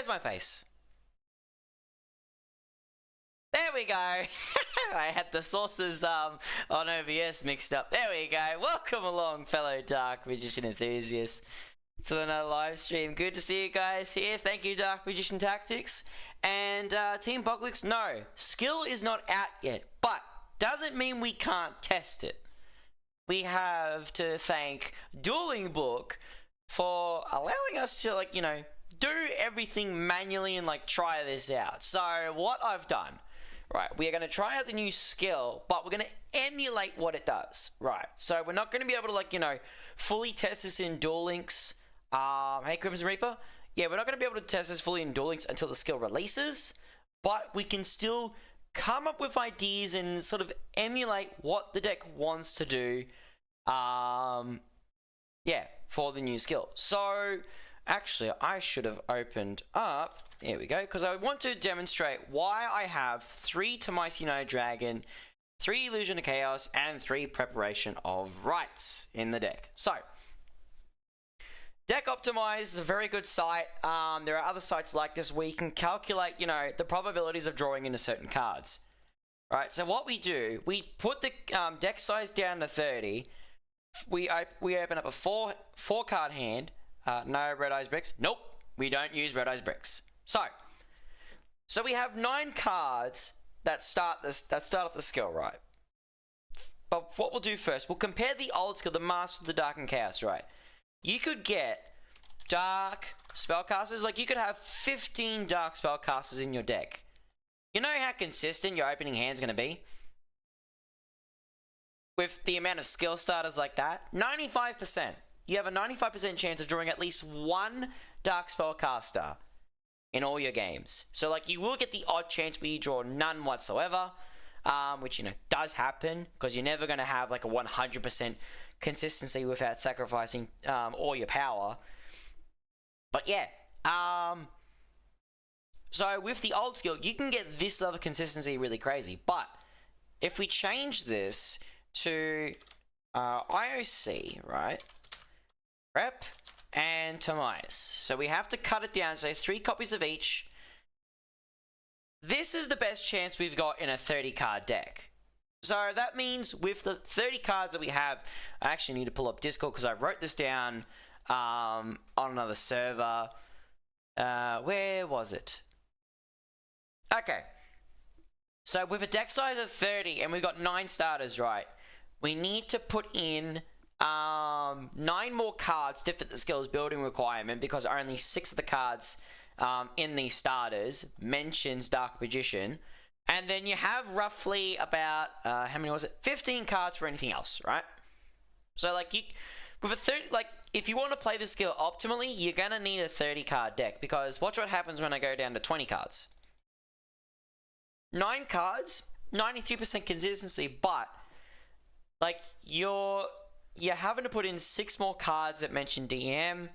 Where's my face? There we go. I had the sources on OBS mixed up. There we go. Welcome along, fellow Dark Magician enthusiasts, to another live stream. Good to see you guys here. Thank you, Dark Magician Tactics. And Team Boglix, no, skill is not out yet, but doesn't mean we can't test it. We have to thank DuelingBook for allowing us to, like, you know, do everything manually and, like, try this out. So what I've done, right, we are going to try out the new skill, but we're going to emulate what it does, right? So we're not going to be able to, like, you know, fully test this in Duel Links. Hey, Crimson Reaper. Yeah, we're not going to be able to test this fully in Duel Links until the skill releases, but we can still come up with ideas and sort of emulate what the deck wants to do, yeah, for the new skill. So actually, I should have opened up, there we go, because I want to demonstrate why I have 3 Tamice United Dragon, 3 Illusion of Chaos, and 3 Preparation of Rites in the deck. So, Deck Optimize is a very good site. There are other sites like this where you can calculate, you know, the probabilities of drawing into certain cards. Right, so what we do, we put the deck size down to 30. We open up a 4 card hand. No Red Eyes Bricks. Nope, we don't use Red Eyes Bricks. So we have 9 cards that start off the skill, right? But what we'll do first, we'll compare the old skill, the Master of the Dark and Chaos, right? You could get Dark Spellcasters, like you could have 15 Dark Spellcasters in your deck. You know how consistent your opening hand's going to be? With the amount of skill starters like that? 95%. You have a 95% chance of drawing at least 1 Dark Spellcaster in all your games. So, like, you will get the odd chance where you draw none whatsoever, which, you know, does happen, because you're never going to have, like, a 100% consistency without sacrificing all your power. But, yeah. So, with the old skill, you can get this level of consistency really crazy. But, if we change this to IOC, right? Rep and Tamice. So we have to cut it down, so 3 copies of each. This is the best chance we've got in a 30 card deck. So that means with the 30 cards that we have, I actually need to pull up Discord because I wrote this down on another server. Where was it? Okay. So with a deck size of 30 and we've got 9 starters, right? We need to put in 9 more cards to fit the skill's building requirement, because only 6 of the cards in these starters mentions Dark Magician. And then you have roughly about, how many was it? 15 cards for anything else, right? So, like, with a 30, like, if you want to play the skill optimally, you're going to need a 30 card deck, because watch what happens when I go down to 20 cards. 9 cards, 92% consistency, but, like, you're having to put in 6 more cards that mention DM.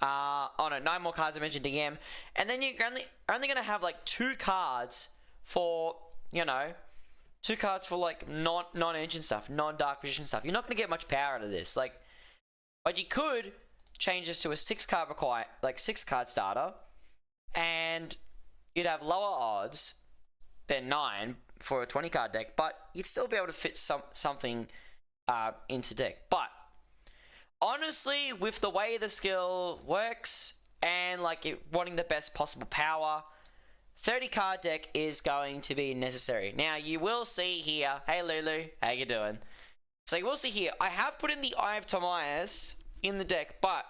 Oh no, 9 more cards that mention DM. And then you're only going to have, like, 2 cards for, you know, 2 cards for, like, non-engine stuff, non-Dark Magician stuff. You're not going to get much power out of this. Like, but you could change this to a 6 card starter, and you'd have lower odds than 9 for a 20 card deck, but you'd still be able to fit something into deck. But honestly, with the way the skill works and, like, wanting the best possible power, 30 card deck is going to be necessary. Now you will see here, hey Lulu, how you doing? So you will see here, I have put in the Eye of Tamice in the deck, but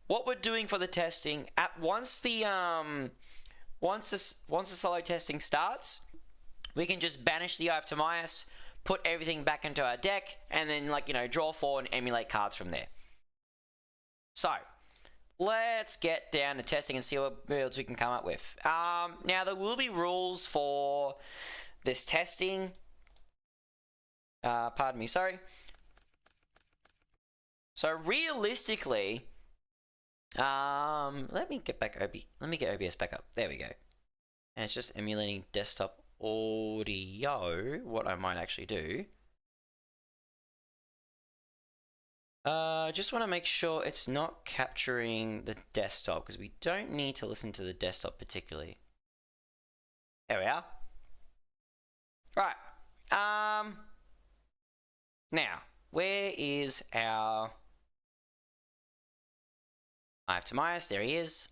what we're doing for the testing, once the solo testing starts, we can just banish the Eye of Tamice, put everything back into our deck, and then, like, you know, draw 4 and emulate cards from there. So, let's get down to testing and see what builds we can come up with. Now, there will be rules for this testing. Pardon me, sorry. So, realistically, let me get OBS back up. There we go. And it's just emulating desktop audio. What I might actually do. Just want to make sure it's not capturing the desktop, because we don't need to listen to the desktop particularly. There we are. Right. Now, where is our... I have Timaeus, there he is.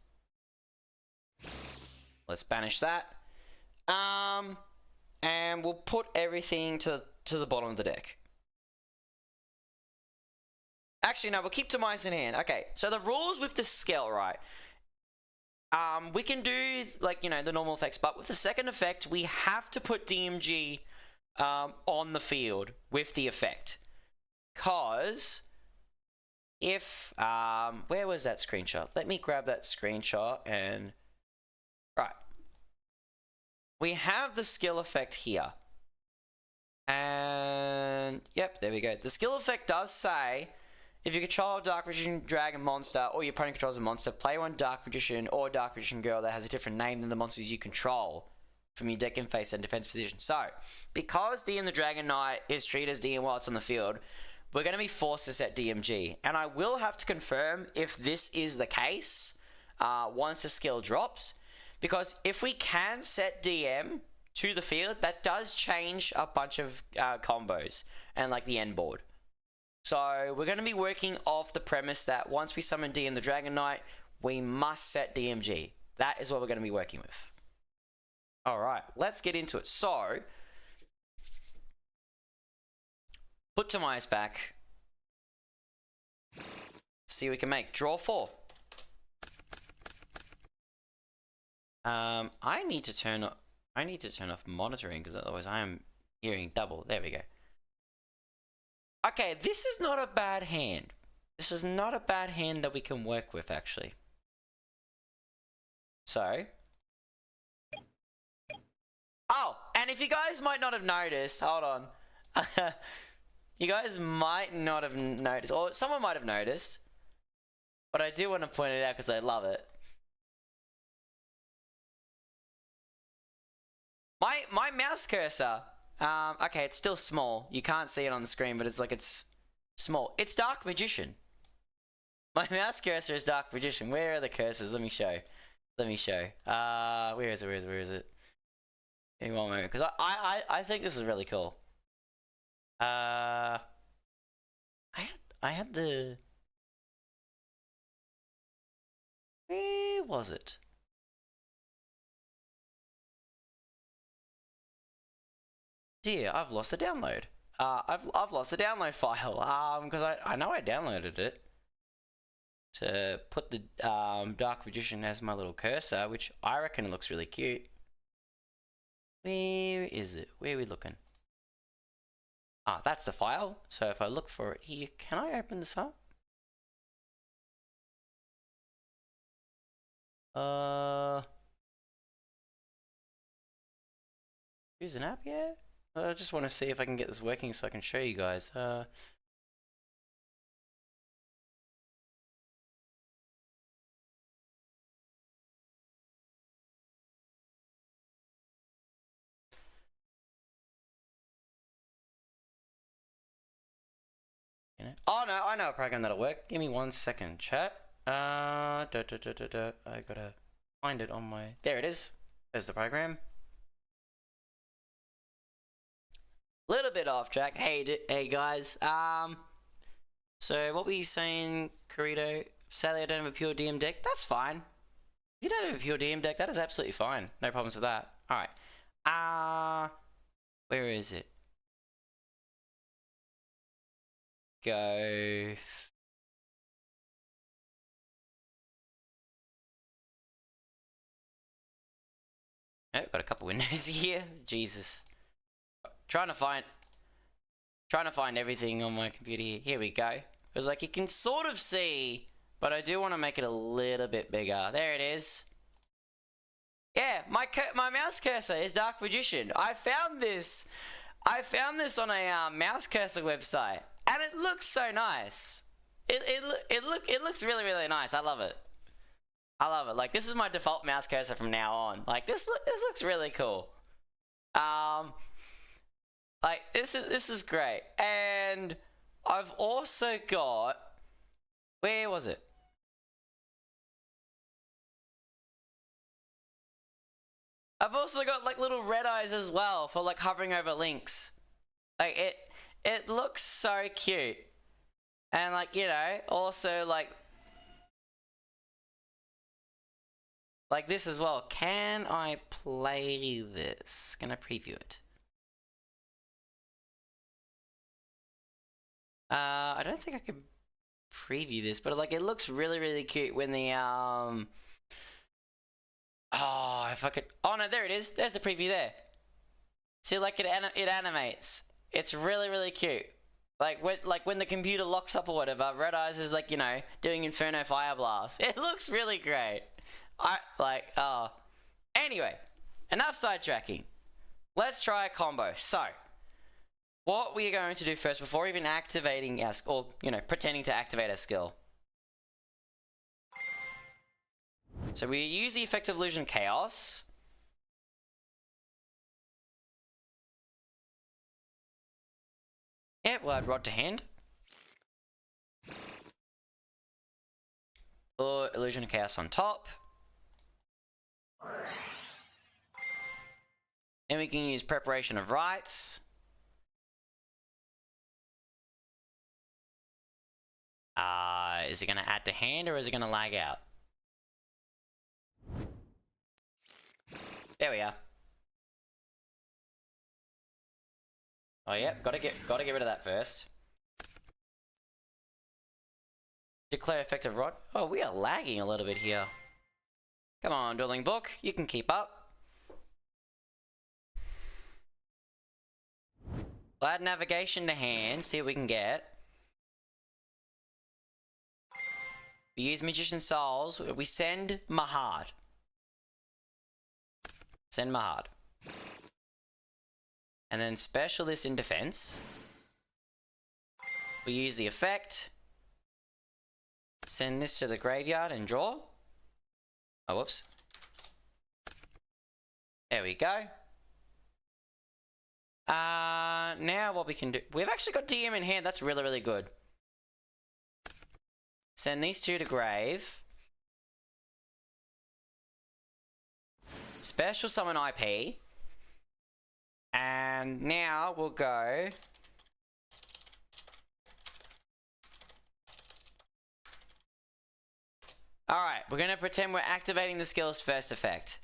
Let's banish that. And we'll put everything to the bottom of the deck. Actually, no, we'll keep Timaeus in hand. Okay, so the rules with the skill, right? We can do, like, you know, the normal effects, but with the second effect, we have to put DMG on the field with the effect. Because if, where was that screenshot? Let me grab that screenshot and, right. We have the skill effect here. And, yep, there we go. The skill effect does say, if you control a Dark Magician, Dragon, Monster, or your opponent controls a monster, play one Dark Magician or Dark Magician girl that has a different name than the monsters you control from your deck in face and defense position. So, because DM the Dragon Knight is treated as DM while it's on the field, we're going to be forced to set DMG. And I will have to confirm if this is the case once the skill drops. Because if we can set DM to the field, that does change a bunch of combos and like the end board. So we're going to be working off the premise that once we summon DM the Dragon Knight, we must set DMG. That is what we're going to be working with. Alright, let's get into it. So, put Timaeus back. See what we can make. Draw 4. I need to turn off monitoring because otherwise I am hearing double. There we go. Okay, this is not a bad hand. This is not a bad hand that we can work with, actually. So. Oh, and if you guys might not have noticed, hold on. You guys might not have noticed, or someone might have noticed, but I do want to point it out because I love it. My mouse cursor, okay, it's still small. You can't see it on the screen, but it's small. It's Dark Magician. My mouse cursor is Dark Magician. Where are the cursors? Let me show. Where is it? Give me one moment, because I think this is really cool. I had the... Where was it? Dear, I've lost the download. I've lost the download file. Because I know I downloaded it to put the Dark Magician as my little cursor, which I reckon looks really cute. Where is it? Where are we looking? Ah, that's the file. So if I look for it here, can I open this up? Use an app, yeah? I just want to see if I can get this working so I can show you guys. Oh no, I know a program that'll work. Give me 1 second, chat. I gotta find it on my... There it is. There's the program. Little bit off track. Hey guys. So what were you saying, Corito? Sadly, I don't have a pure DM deck. That's fine. If you don't have a pure DM deck, that is absolutely fine. No problems with that. All right. Where is it? Go. Oh, got a couple windows here. Jesus. Trying to find everything on my computer here. Here we go. Because like you can sort of see, but I do want to make it a little bit bigger. There it is. Yeah, my mouse cursor is Dark Magician. I found this on a mouse cursor website, and it looks so nice. It looks really, really nice. I love it. Like, this is my default mouse cursor from now on. Like, this looks really cool. Like, this is great. And I've also got Where was it? I've also got like little red eyes as well for like hovering over links. Like it looks so cute. And like, you know, also like this as well. Can I play this? Can I preview it? I don't think I can preview this, but like it looks really, really cute when the oh, if I could. Oh no, there it is. There's the preview there. See, like it animates. It's really, really cute. Like when the computer locks up or whatever, Red Eyes is like, you know, doing Inferno Fire Blast. It looks really great. Anyway, enough sidetracking. Let's try a combo. So, what we are going to do first, before even activating our, or you know, pretending to activate our skill. So we use the effect of Illusion Chaos. Yep, we'll add Rod to hand. Or Illusion of Chaos on top. And we can use Preparation of Rites. Is it going to add to hand or is it going to lag out? There we are. Oh yeah, gotta get rid of that first. Declare effective rod. Oh, we are lagging a little bit here. Come on, DuelingBook, you can keep up. We'll add navigation to hand, see what we can get. We use Magician Souls, we send Mahad. Send Mahad. And then special this in defense. We use the effect. Send this to the graveyard and draw. Oh, whoops. There we go. Now what we can do... We've actually got DM in hand. That's really, really good. Send these two to grave. Special summon IP. And now we'll go... Alright, we're going to pretend we're activating the skill's first effect.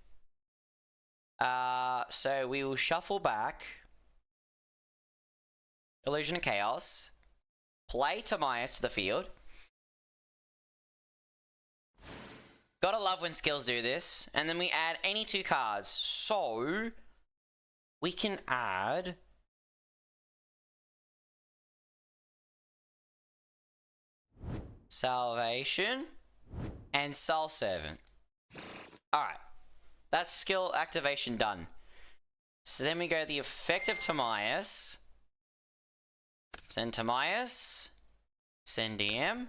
So we will shuffle back. Illusion of Chaos. Play Timaeus to the field. Gotta love when skills do this. And then we add any two cards. So... we can add... Salvation and Soul Servant. Alright. That's skill activation done. So then we go the effect of Timaeus. Send Timaeus. Send DM.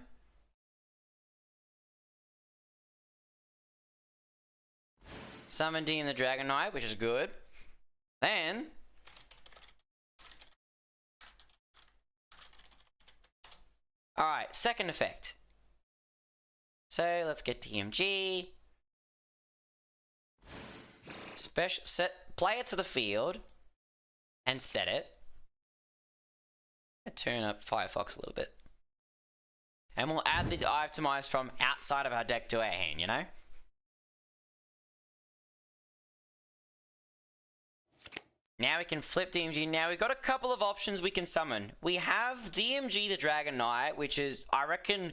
Summon DM the Dragon Knight, which is good. Then... alright, second effect. So, let's get DMG. Play it to the field. And set it. Turn up Firefox a little bit. And we'll add the Eye of Timaeus from outside of our deck to our hand, you know? Now we can flip DMG. Now we've got a couple of options we can summon. We have DMG the Dragon Knight, which is, I reckon,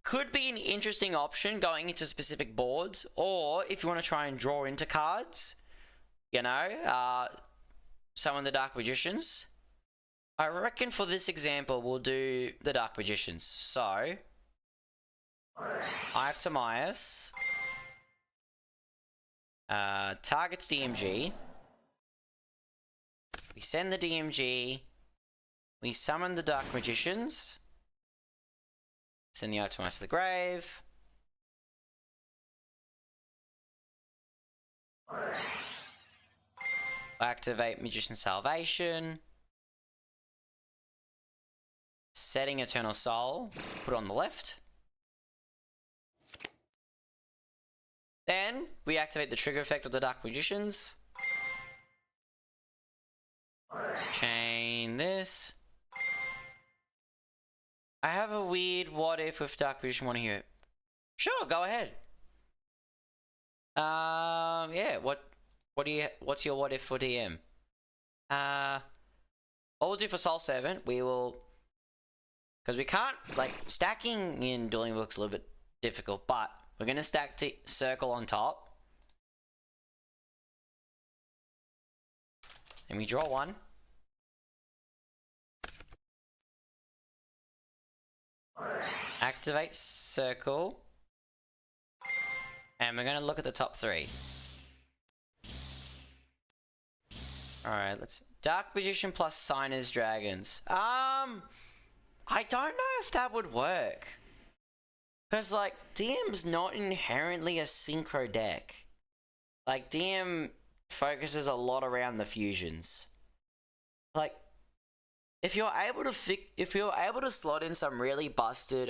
could be an interesting option going into specific boards. Or if you want to try and draw into cards, you know, summon the Dark Magicians. I reckon for this example, we'll do the Dark Magicians. So, I have Timaeus. Targets DMG. We send the DMG. We summon the Dark Magicians. Send the Eye of Timaeus to the grave. Activate Magician Salvation. Setting Eternal Soul. Put it on the left. Then we activate the trigger effect of the Dark Magicians. Chain this. I have a weird what if with Dark Magician. Want to hear it? Sure, go ahead. Yeah. What's your what if for DM? What we'll do for Soul Servant, we will, because we can't, like, stacking in Dueling Book's a little bit difficult, but we're gonna stack the circle on top. And we draw one. Activate circle. And we're gonna look at the top three. Alright, let's... Dark Magician plus Signer's Dragons. I don't know if that would work. Because, like, DM's not inherently a synchro deck. Like, DM focuses a lot around the fusions. Like, if you're able to slot in some really busted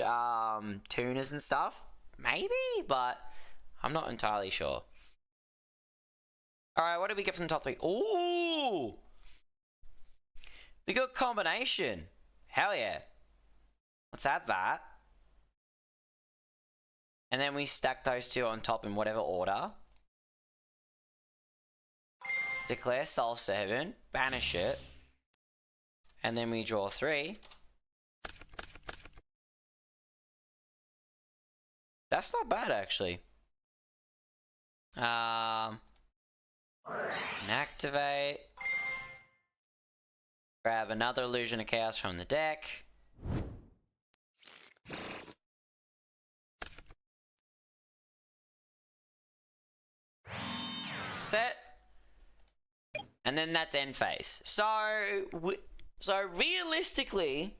tuners and stuff, maybe, but I'm not entirely sure. Alright, what did we get from the top three? Ooh! We got combination. Hell yeah. Let's add that. And then we stack those two on top in whatever order. Declare Soul Servant. Banish it. And then we draw three. That's not bad, actually. Inactivate. Grab another Illusion of Chaos from the deck. Set. And then that's end phase. So realistically,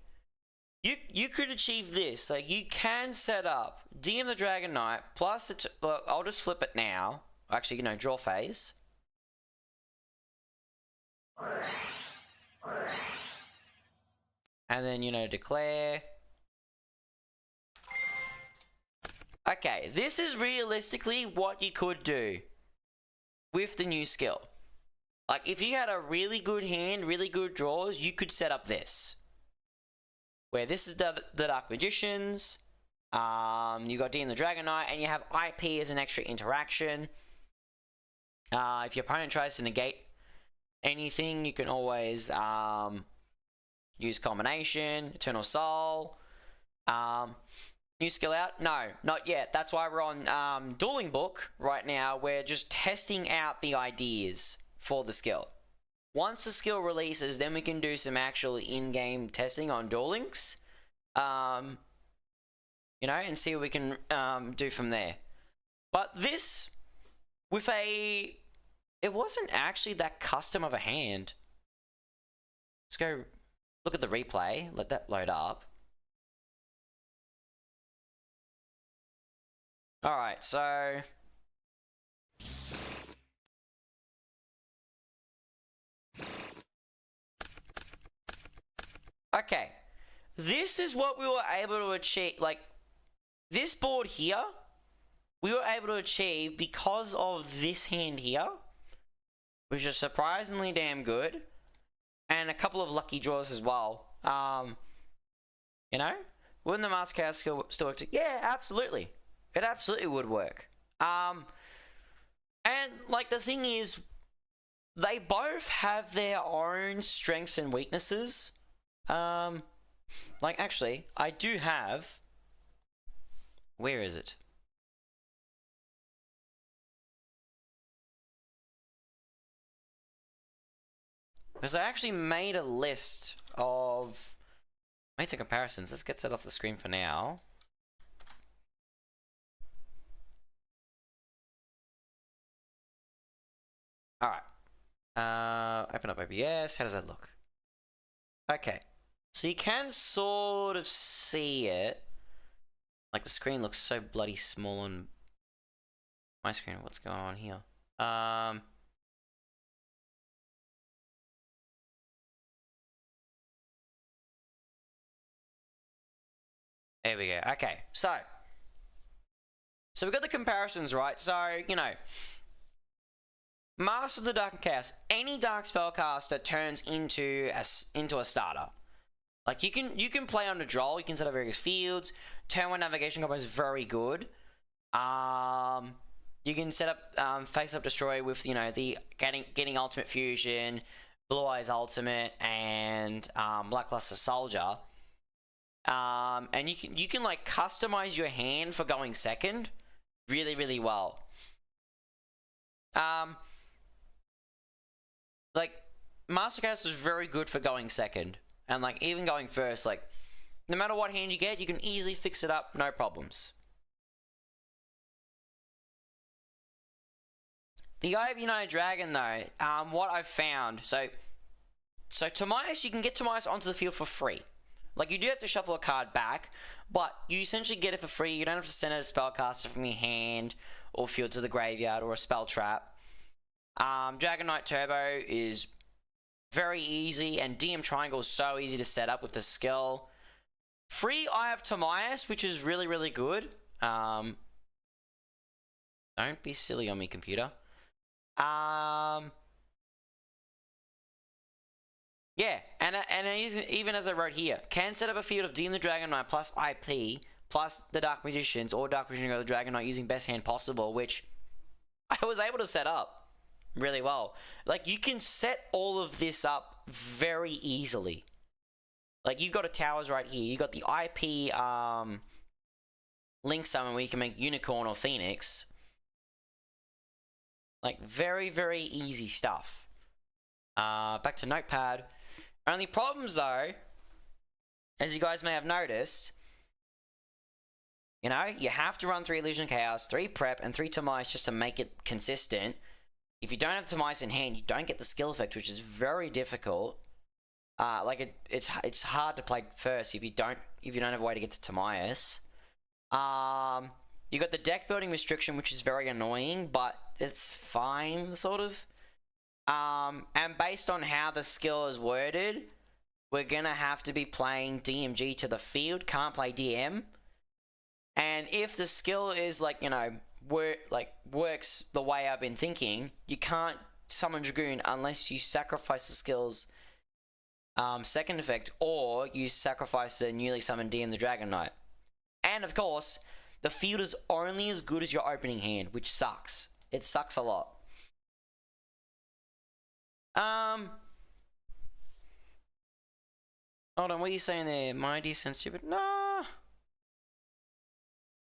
you could achieve this. Like, you can set up DM the Dragon Knight plus look, I'll just flip it now. Actually, draw phase. And then, declare. Okay, this is realistically what you could do with the new skill. Like, if you had a really good hand, really good draws, you could set up this. Where this is the Dark Magicians, you got DM the Dragon Knight, and you have IP as an extra interaction. If your opponent tries to negate anything, you can always use Combination, Eternal Soul. New skill out? No, not yet. That's why we're on Dueling Book right now. We're just testing out the ideas for the skill. Once the skill releases, then we can do some actual in-game testing on Duel Links. And see what we can do from there. But this, with it wasn't actually that custom of a hand. Let's go look at the replay. Let that load up. Alright, so... Okay. This is what we were able to achieve. Like, this board here, we were able to achieve because of this hand here, which is surprisingly damn good, and a couple of lucky draws as well. Wouldn't the Master Chaos skill still work? Yeah, absolutely. It absolutely would work. And, like, the thing is, they both have their own strengths and weaknesses. Like, actually, I do have... Where is it? Because I actually made a list of... Made some comparisons. Let's get that off the screen for now. Alright. Open up OBS. How does that look? Okay. So you can sort of see it. Like, the screen looks so bloody small on my screen. What's going on here? There we go. Okay, so So we've got the comparisons, right? So, you know, Master of the Dark and Chaos, any Dark Spellcaster turns into a starter. Like, you can play on the Duel, you can set up various fields. Turn 1 navigation combo is very good. You can set up Face Up Destroy with, you know, the getting Ultimate Fusion, Blue Eyes Ultimate, and Lackluster Soldier. And you can like customize your hand for going second really, really well. Like, Mastercast is very good for going second. And like even going first, like no matter what hand you get, you can easily fix it up, no problems. The Eye of United Dragon though, what I've found, so Timaeus, you can get Timaeus onto the field for free. Like, you do have to shuffle a card back, but you essentially get it for free. You don't have to send out a spellcaster from your hand or field to the graveyard or a spell trap. Dragon Knight Turbo is very easy, and DM Triangle is so easy to set up with the skill. Free Eye of Timaeus, which is really, really good. Don't be silly on me, computer. Yeah, and even as I wrote here, can set up a field of DM the Dragon Knight plus IP plus the Dark Magicians or Dark Magician or the Dragon Knight using best hand possible, which I was able to set up really well. Like, you can set all of this up very easily. Like, you've got a towers right here. You got the IP Link Summon where you can make Unicorn or Phoenix. Like, very, very easy stuff. Back to Notepad. Only problems though, as you guys may have noticed, you know, you have to run 3 Illusion Chaos, 3 Prep, and 3 Timaeus just to make it consistent. If you don't have Timaeus in hand, you don't get the skill effect, which is very difficult. Like it's hard to play first if you don't have a way to get to Timaeus. You got the deck building restriction, which is very annoying, but it's fine, sort of. And based on how the skill is worded, we're gonna have to be playing DMG to the field, can't play DM. And if the skill is like, you know, works the way I've been thinking, you can't summon Dragoon unless you sacrifice the skill's second effect, or you sacrifice the newly summoned DM the Dragon Knight. And of course, the field is only as good as your opening hand, which sucks. It sucks a lot. Hold on, what are you saying there? Mighty and stupid? Nah.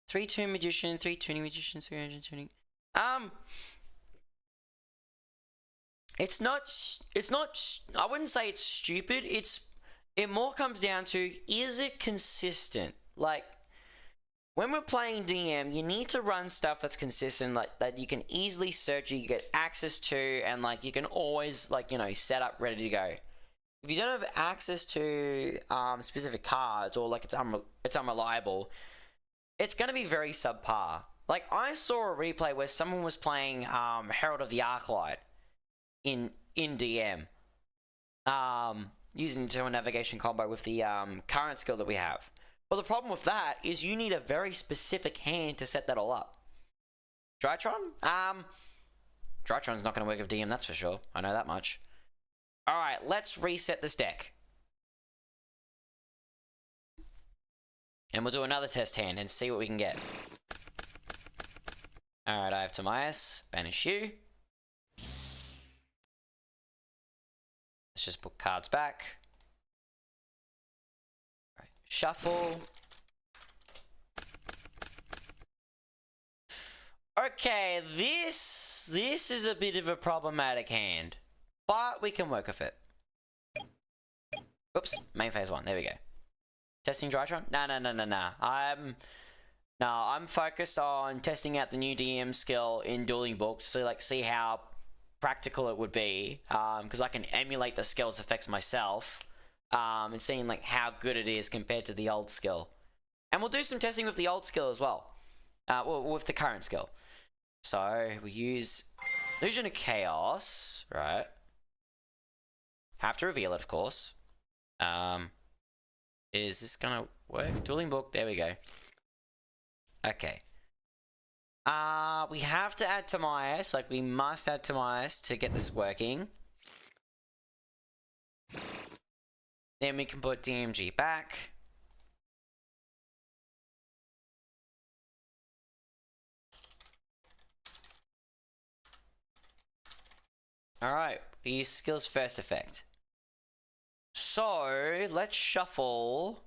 3 Toon Magician, 3 Tuning Magician, 300 Tuning. It's not, I wouldn't say it's stupid. It more comes down to, is it consistent? Like, when we're playing DM, you need to run stuff that's consistent, like that you can easily search, you get access to, and like you can always, like, you know, set up ready to go. If you don't have access to specific cards, or like it's unreliable, it's going to be very subpar. Like, I saw a replay where someone was playing Herald of the Arclight in DM, using the Tool Navigation combo with the current skill that we have. Well, the problem with that is you need a very specific hand to set that all up. Drytron? Drytron's not going to work with DM, that's for sure. I know that much. Alright, let's reset this deck. And we'll do another test hand and see what we can get. Alright, I have Timaeus. Banish you. Let's just put cards back. Shuffle. Okay, this is a bit of a problematic hand, but we can work with it. Oops, main phase 1. There we go. Testing Drytron? Nah. I'm focused on testing out the new DM skill in DuelingBook to see how practical it would be, because I can emulate the skill's effects myself. And seeing like how good it is compared to the old skill. And we'll do some testing with the old skill as well. With the current skill. So we use Illusion of Chaos, right? Have to reveal it, of course. Is this gonna work? DuelingBook, there we go. Okay. We have to add Tamias. Like, we must add Tamias to get this working. Then we can put DMG back. Alright, we use skills first effect. So, let's shuffle.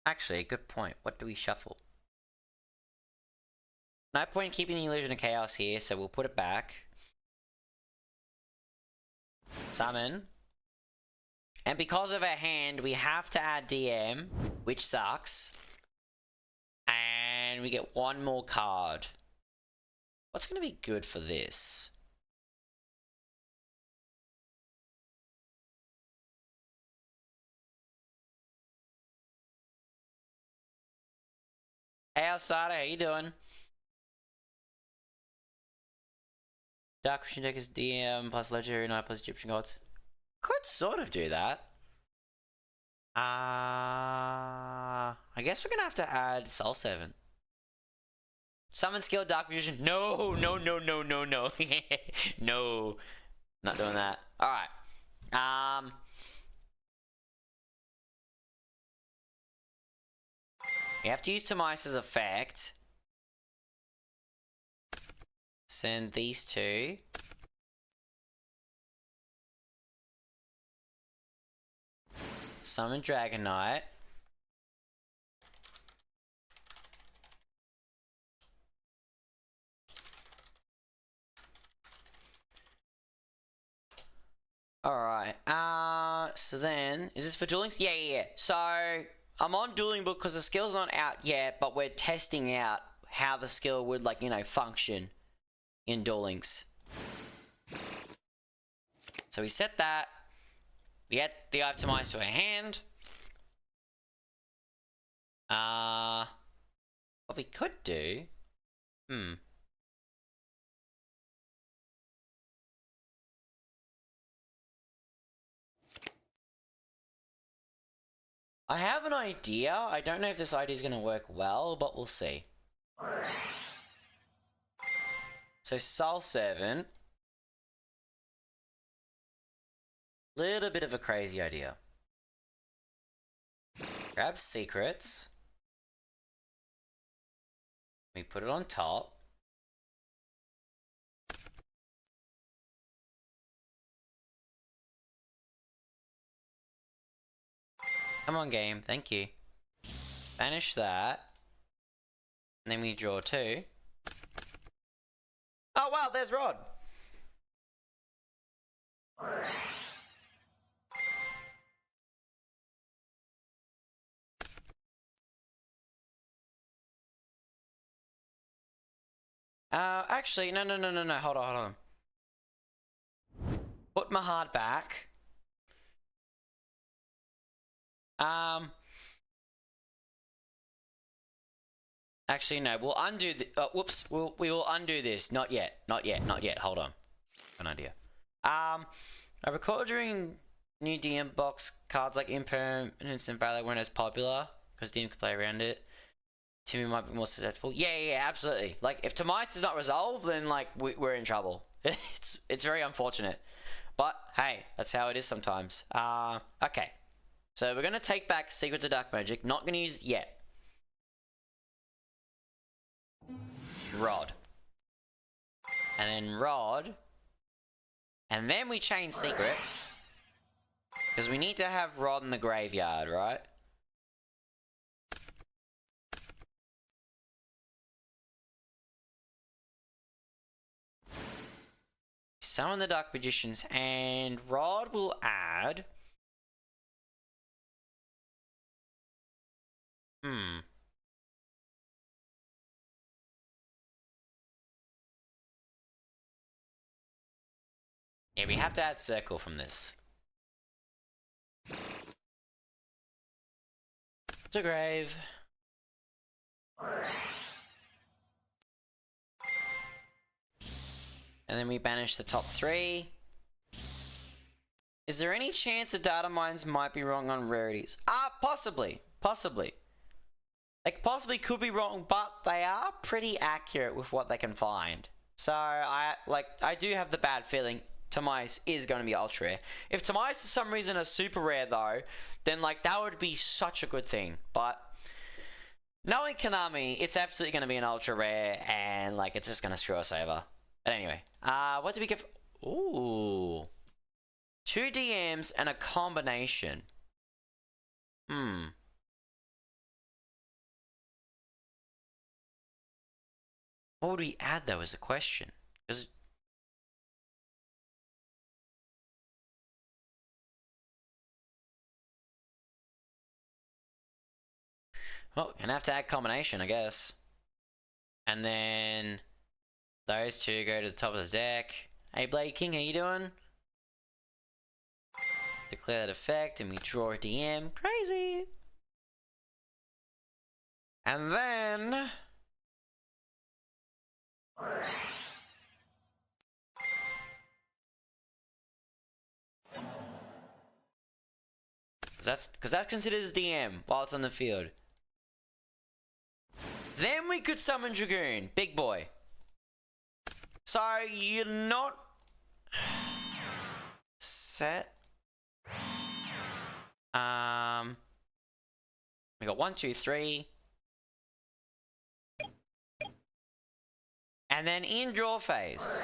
Actually, good point. What do we shuffle? No point in keeping the illusion of chaos here, so we'll put it back. Summon. And because of our hand, we have to add DM, which sucks. And we get one more card. What's going to be good for this? Hey, Alsada, how you doing? Dark Christian deck is DM plus Legendary Knight plus Egyptian Gods. Could sort of do that. I guess we're gonna have to add Soul 7. Summon skill Dark Magician. No, no, no, no, no, no. No. Not doing that. Alright. We have to use Tamias' effect. Send these two. Summon Dragon Knight. Alright, so then, is this for dueling? Yeah. So, I'm on DuelingBook because the skill's not out yet, but we're testing out how the skill would, like, you know, function in Duel Links. So we set that. We add the Optimize to our hand. What we could do... I have an idea. I don't know if this idea is going to work well, but we'll see. So Soul 7. Little bit of a crazy idea. Grab secrets. We put it on top. Come on, game. Thank you. Banish that. And then we draw 2. Oh, wow, there's Rod. Actually, no. Hold on. Put my heart back. Actually, no. We'll undo the. Whoops. We will undo this. Not yet. Hold on. An idea. I recall during new DM box cards like Impermanence and Valor weren't as popular because DM could play around it. Timmy might be more susceptible. Yeah, absolutely. Like, if Tamias does not resolve, then, like, we're in trouble. It's very unfortunate. But, hey, that's how it is sometimes. Okay. So, we're going to take back Secrets of Dark Magic. Not going to use it yet. Rod. And then Rod. And then we change Secrets. Because we need to have Rod in the graveyard, right? Summon the Dark Magicians, and Rod will add... Yeah, we have to add Circle from this. To grave. And then we banish the top 3. Is there any chance the data mines might be wrong on rarities? Possibly. Possibly. Like, possibly could be wrong, but they are pretty accurate with what they can find. So, I do have the bad feeling Tomias is going to be ultra rare. If Tomias for some reason is super rare, though, then, like, that would be such a good thing. But knowing Konami, it's absolutely going to be an ultra rare, and, like, it's just going to screw us over. But anyway, what did we get? Ooh. 2 DMs and a combination. What would we add, though, is the question. Because... well, gonna have to add combination, I guess. And then those two go to the top of the deck. Hey, Blade King, how you doing? Declare that effect, and we draw a DM. Crazy! And then... because that's considered as DM while it's on the field. Then we could summon Dragoon, big boy. So you're not set. We got 1, 2, 3. And then in draw phase.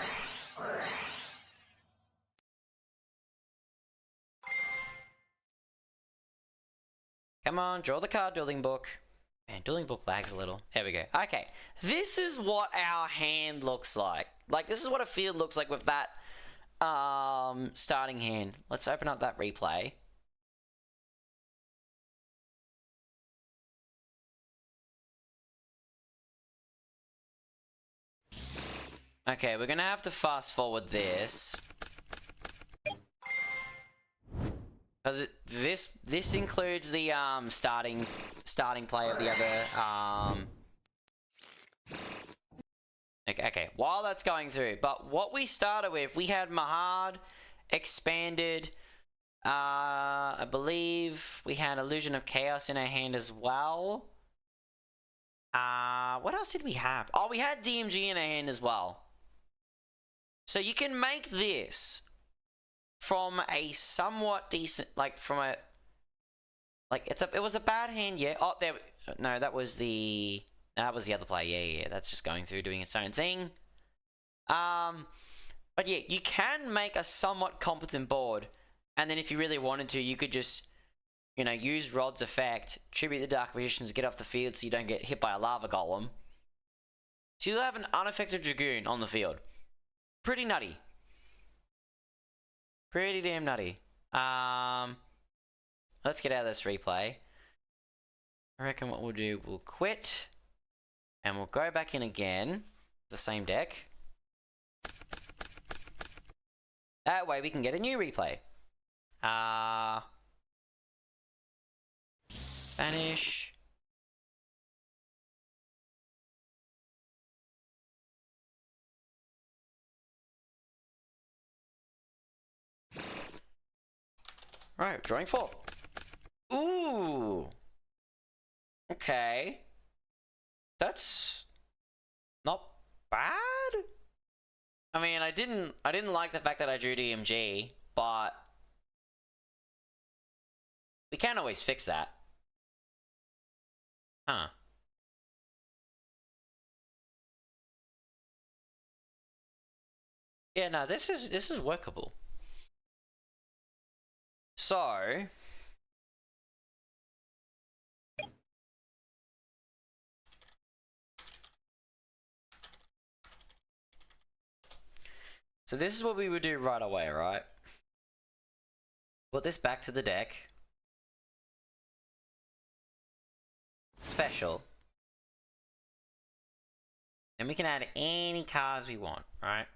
Come on, draw the card, Dueling Book. Man, Dueling Book lags a little. Here we go. Okay, this is what our hand looks like. Like, this is what a field looks like with that starting hand. Let's open up that replay. Okay, we're gonna have to fast forward this. Because this includes the starting play of the other okay, while that's going through. But what we started with, we had Mahad, Expanded, I believe we had Illusion of Chaos in our hand as well. What else did we have? Oh, we had DMG in our hand as well. So you can make this from a somewhat decent, like, from a, like, it was a bad hand, yeah. Oh, there, no, that was the other player, yeah, that's just going through doing its own thing. But yeah, you can make a somewhat competent board, and then if you really wanted to, you could just, you know, use Rod's effect, tribute the Dark Magicians, get off the field so you don't get hit by a lava golem. So you'll have an unaffected Dragoon on the field. Pretty nutty. Pretty damn nutty. Let's get out of this replay. I reckon what we'll do, we'll quit. And we'll go back in again. The same deck. That way we can get a new replay. Banish. Right, drawing 4. Ooh. Okay. That's not bad. I mean, I didn't like the fact that I drew DMG, but we can always fix that. Huh. Yeah, no, this is workable. So this is what we would do right away, right? Put this back to the deck. Special. And we can add any cards we want, right?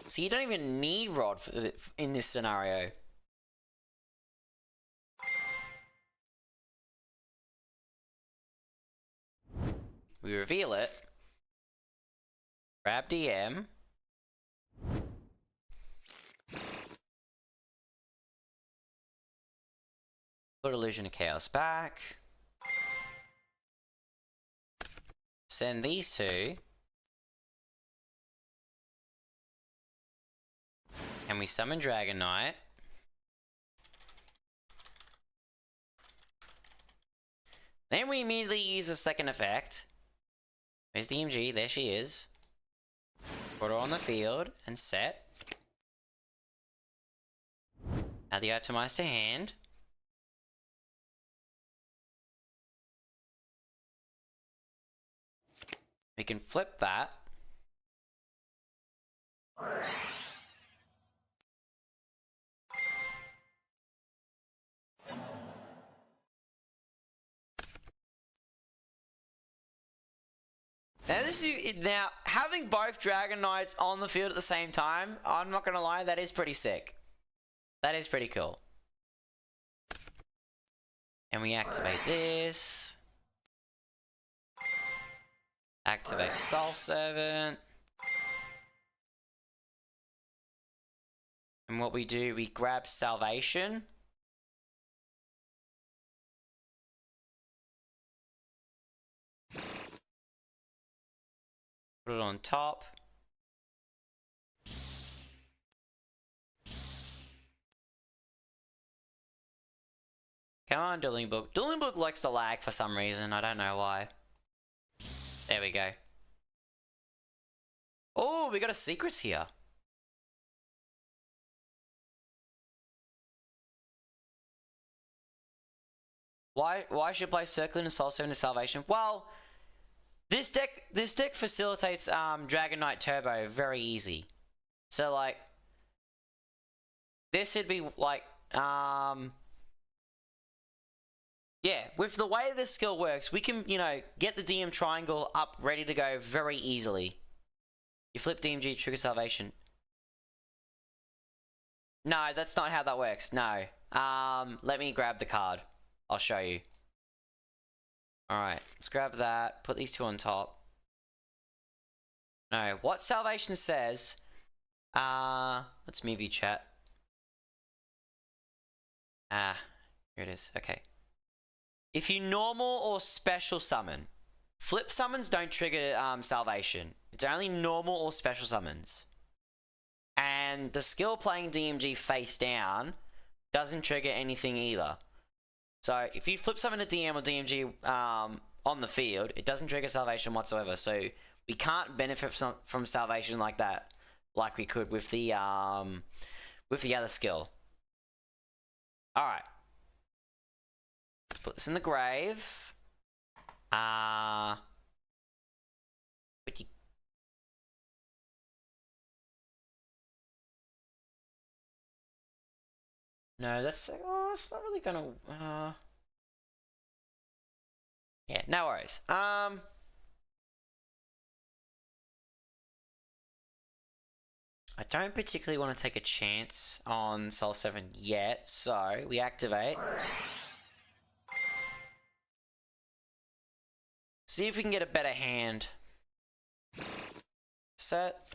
So you don't even need Rod in this scenario. we reveal it, grab DM, put Illusion of Chaos back, send these two, and we summon Dragon Knight. Then we immediately use the second effect. Where's the MG? There she is. Put her on the field and set. Add the itemize to hand. We can flip that. Now, having both Dragon Knights on the field at the same time, I'm not gonna lie, that is pretty sick. That is pretty cool. And we activate this. Activate Soul Servant. And what we do, we grab Salvation. Put it on top. Come on, DuelingBook. DuelingBook likes to lag for some reason. I don't know why. There we go. Oh, we got a secrets here. Why should play Circling and Soul Servant to Salvation? Well, this deck facilitates Dragon Knight Turbo very easy. So like this should be like yeah, with the way this skill works, we can, you know, get the DM triangle up ready to go very easily. You flip DMG, trigger Salvation. No, that's not how that works. No. Let me grab the card. I'll show you. Alright, let's grab that. Put these two on top. No, what Salvation says... let's move you, chat. Here it is. Okay. If you normal or special summon, flip summons don't trigger Salvation. It's only normal or special summons. And the skill playing DMG face down doesn't trigger anything either. So if you flip summon a DM or DMG on the field, it doesn't trigger Salvation whatsoever. So we can't benefit from Salvation like that, like we could with the other skill. All right. Put this in the grave. But you... No, that's... Oh, it's not really gonna... Yeah, no worries. I don't particularly want to take a chance on Soul 7 yet, so we activate. See if we can get a better hand. Set.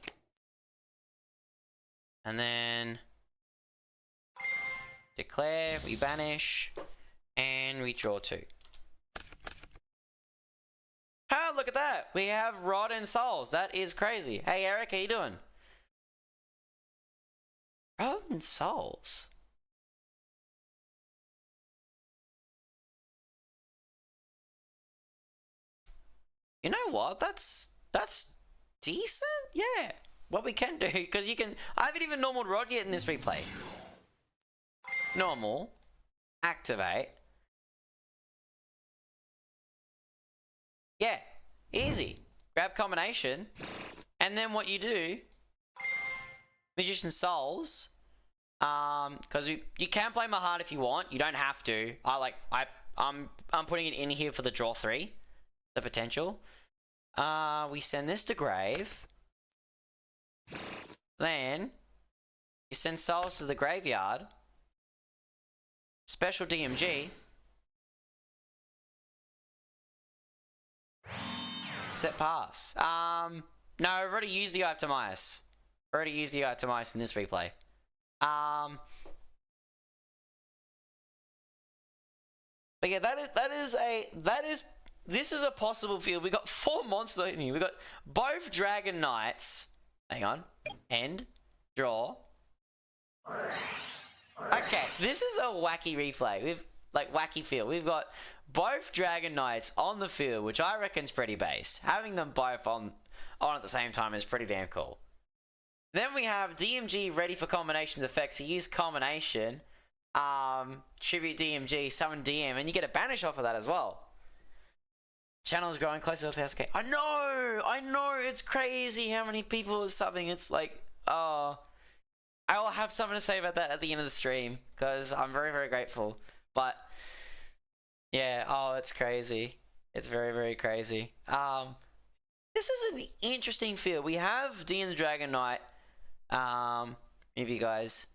And then... Declare, we banish, and we draw 2. Oh, look at that! We have Rod and Souls. That is crazy. Hey Eric, how you doing? Rod and Souls? You know what? That's decent? Yeah. What we can do, because you can... I haven't even normal Rod yet in this replay. Normal. Activate. Yeah. Easy. Grab combination. And then what you do... Magician Souls. Because you can play Mahart if you want. You don't have to. I'm putting it in here for the draw 3. The potential. We send this to grave. Then you send Souls to the graveyard. Special DMG. Set pass. No, I've already used the Eye of Timaeus. Already used the Eye of Timaeus in this replay. But yeah, this is a possible field. We got 4 monsters in here. We got both Dragon Knights. Hang on. End. Draw. Okay, this is a wacky replay. We've wacky field. We've got both Dragon Knights on the field, which I reckon's pretty based. Having them both on at the same time is pretty damn cool. Then we have DMG ready for combinations effects. You use combination, tribute DMG, summon DM, and you get a banish off of that as well. Channel's growing closer to 1000k. I know, it's crazy how many people are subbing. It's like, oh, I will have something to say about that at the end of the stream because I'm very, very grateful. But yeah, oh, it's crazy. It's very, very crazy. This is an interesting field. We have D and the Dragon Knight. If you guys,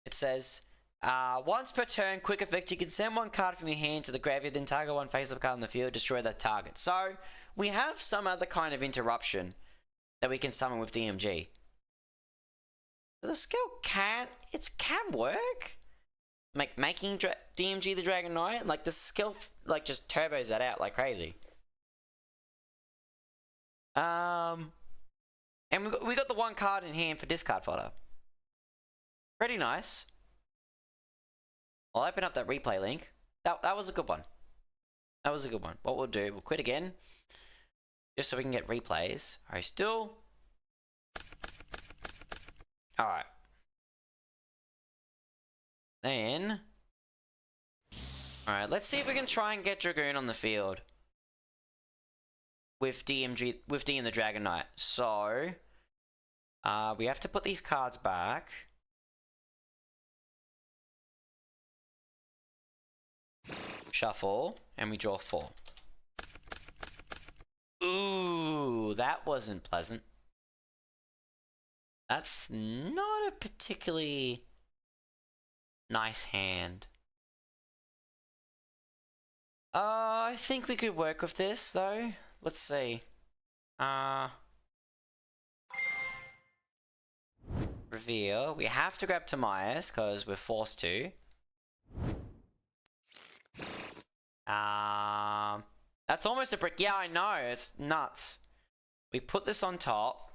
it says, once per turn, quick effect, you can send 1 card from your hand to the graveyard, then target 1 face-up card on the field, destroy that target. So, we have some other kind of interruption that we can summon with DMG. The skill can work. Making DMG the Dragon Knight, like the skill, just turbos that out like crazy. And we got the 1 card in hand for discard fodder. Pretty nice. I'll open up that replay link. That was a good one. That was a good one. What we'll do, we'll quit again. Just so we can get replays. Alright, still. Alright. Then. Alright, let's see if we can try and get Dragoon on the field. With DMG, with D and the Dragon Knight. So. We have to put these cards back. Shuffle, and we draw 4. Ooh, that wasn't pleasant. That's not a particularly nice hand. I think we could work with this, though. Let's see. Reveal. We have to grab Timaeus, because we're forced to. That's almost a brick. Yeah, I know. It's nuts. We put this on top.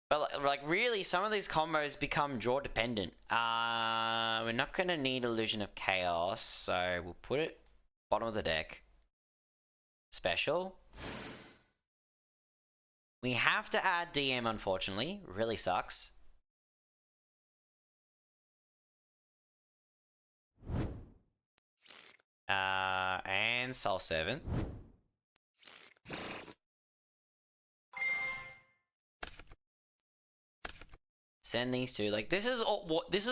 But like really, some of these combos become draw dependent. We're not gonna need Illusion of Chaos, so we'll put it bottom of the deck. Special. We have to add DM, unfortunately. Really sucks. And Soul Servant. Send these two. Like, this is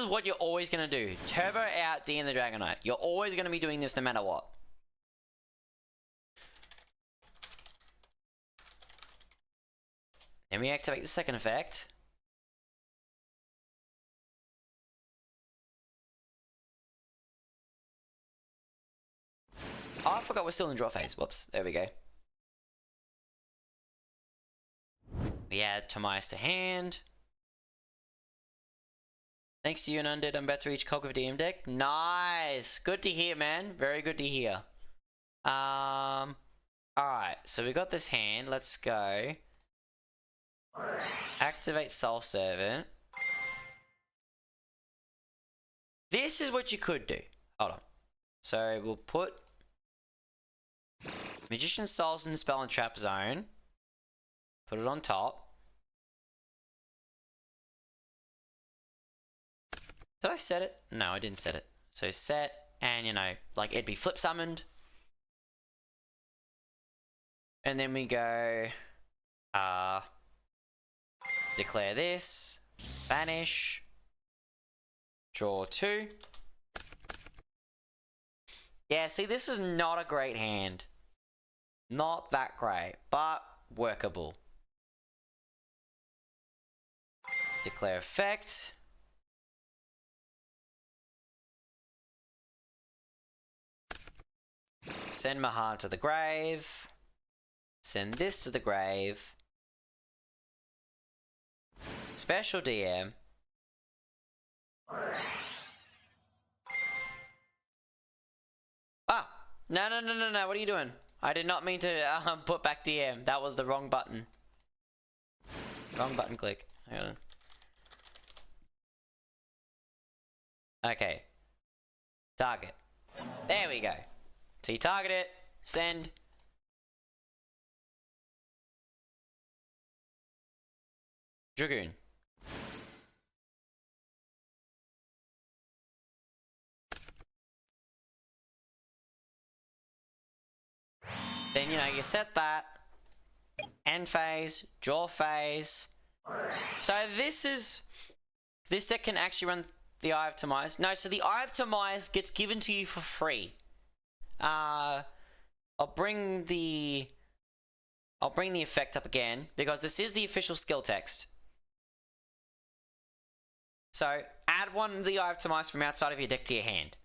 what you're always gonna do. Turbo out D and the Dragon Knight. You're always gonna be doing this no matter what. And we activate the second effect. Oh, I forgot we're still in draw phase. Whoops. There we go. We add Timaeus to hand. Thanks to you and Undead, I'm about to reach Cog of DM deck. Nice! Good to hear, man. Very good to hear. Alright, so we got this hand. Let's go. Activate Soul Servant. This is what you could do. Hold on. So we'll put Magician's Souls in the Spell and Trap Zone. Put it on top. Did I set it? No, I didn't set it. So set, and you know, like it'd be flip summoned. And then we go, declare this, banish, draw 2. Yeah, see, this is not a great hand. Not that great, but workable. Declare effect. Send Mahan to the grave. Send this to the grave. Special DM. Ah! No, what are you doing? I did not mean to put back DM. That was the wrong button. Wrong button click. Hang on. Okay. Target. There we go. So you target it, send. Dragoon. Then, you know, you set that. End phase, draw phase. So this deck can actually run the Eye of Timaeus. No, so the Eye of Timaeus gets given to you for free. I'll bring the effect up again because this is the official skill text. So add one of the Eye of Timaeus from outside of your deck to your hand.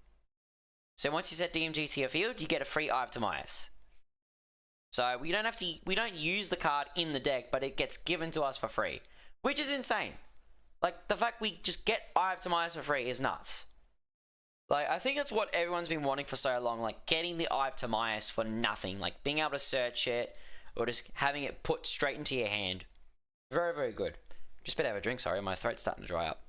So once you set DMG to your field, you get a free Eye of Timaeus. So we don't use the card in the deck, but it gets given to us for free, which is insane. Like, the fact we just get Eye of Timaeus for free is nuts. Like, I think it's what everyone's been wanting for so long, like, getting the Eye of Timaeus for nothing, like, being able to search it, or just having it put straight into your hand. Very, very good. Just better have a drink, sorry, my throat's starting to dry up.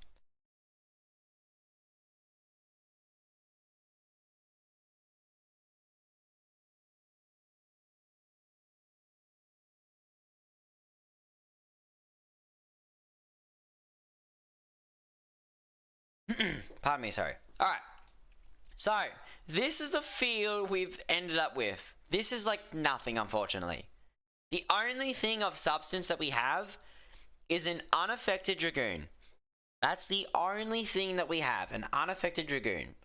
Pardon me, sorry. Alright. So, this is the field we've ended up with. This is like nothing, unfortunately. The only thing of substance that we have is an unaffected Dragoon. That's the only thing that we have, an unaffected Dragoon.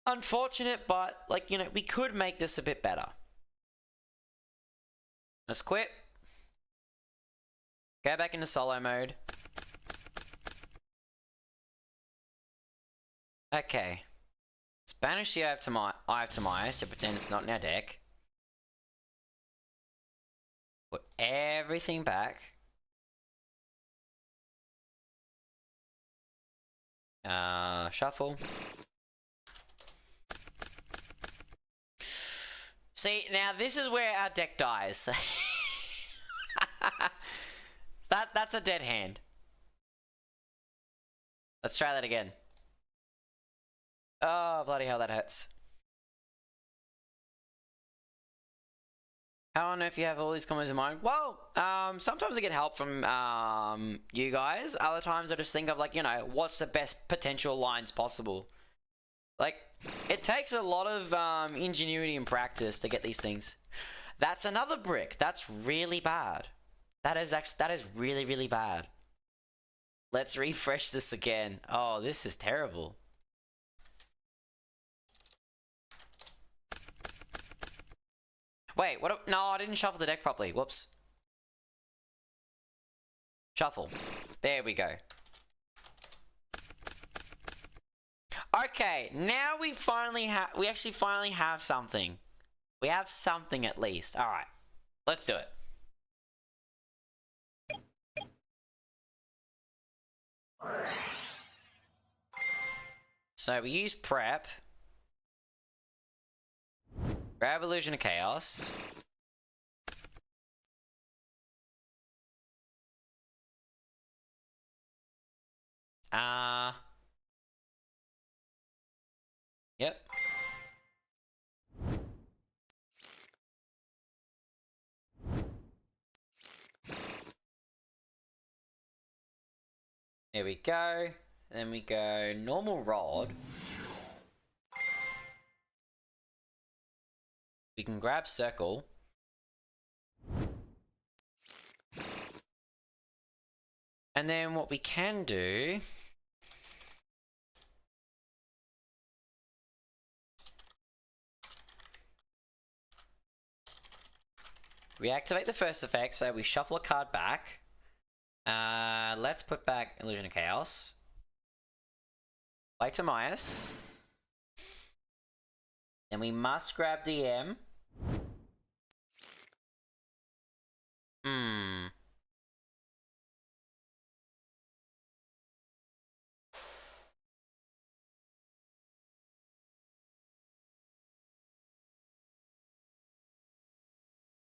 Unfortunate, but, like, you know, we could make this a bit better. Let's quit. Go back into solo mode. Okay. Let's banish the Eye of Timaeus to pretend it's not in our deck. Put everything back. Shuffle. See, now this is where our deck dies. That's a dead hand. Let's try that again. Oh, bloody hell, that hurts. I don't know if you have all these comments in mind. Well, sometimes I get help from you guys. Other times I just think of, like, you know, what's the best potential lines possible. Like, it takes a lot of ingenuity and practice to get these things. That's another brick. That's really bad. That is really, really bad. Let's refresh this again. Oh, this is terrible. Wait, what? No, I didn't shuffle the deck properly. Whoops. Shuffle. There we go. Okay, now we actually finally have something. We have something at least. All right, let's do it. So we use prep. Grab Illusion of Chaos. Yep. There we go. Then we go normal rod. We can grab circle. And then what we can do... we activate the first effect, so we shuffle a card back. Let's put back Illusion of Chaos. Play Timaeus. Then we must grab DM.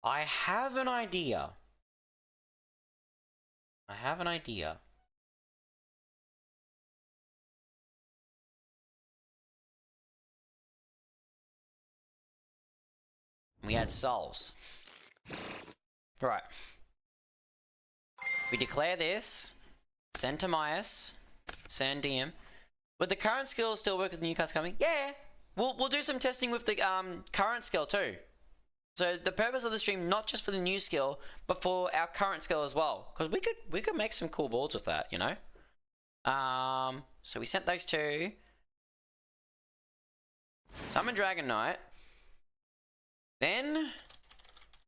I have an idea. We had souls. Right. We declare this. Send to Myas. Send DM. Would the current skill still work with new cards coming? Yeah. We'll do some testing with the current skill too. So the purpose of the stream, not just for the new skill, but for our current skill as well. Because we could make some cool boards with that, you know? So we sent those two. Summon Dragon Knight. Then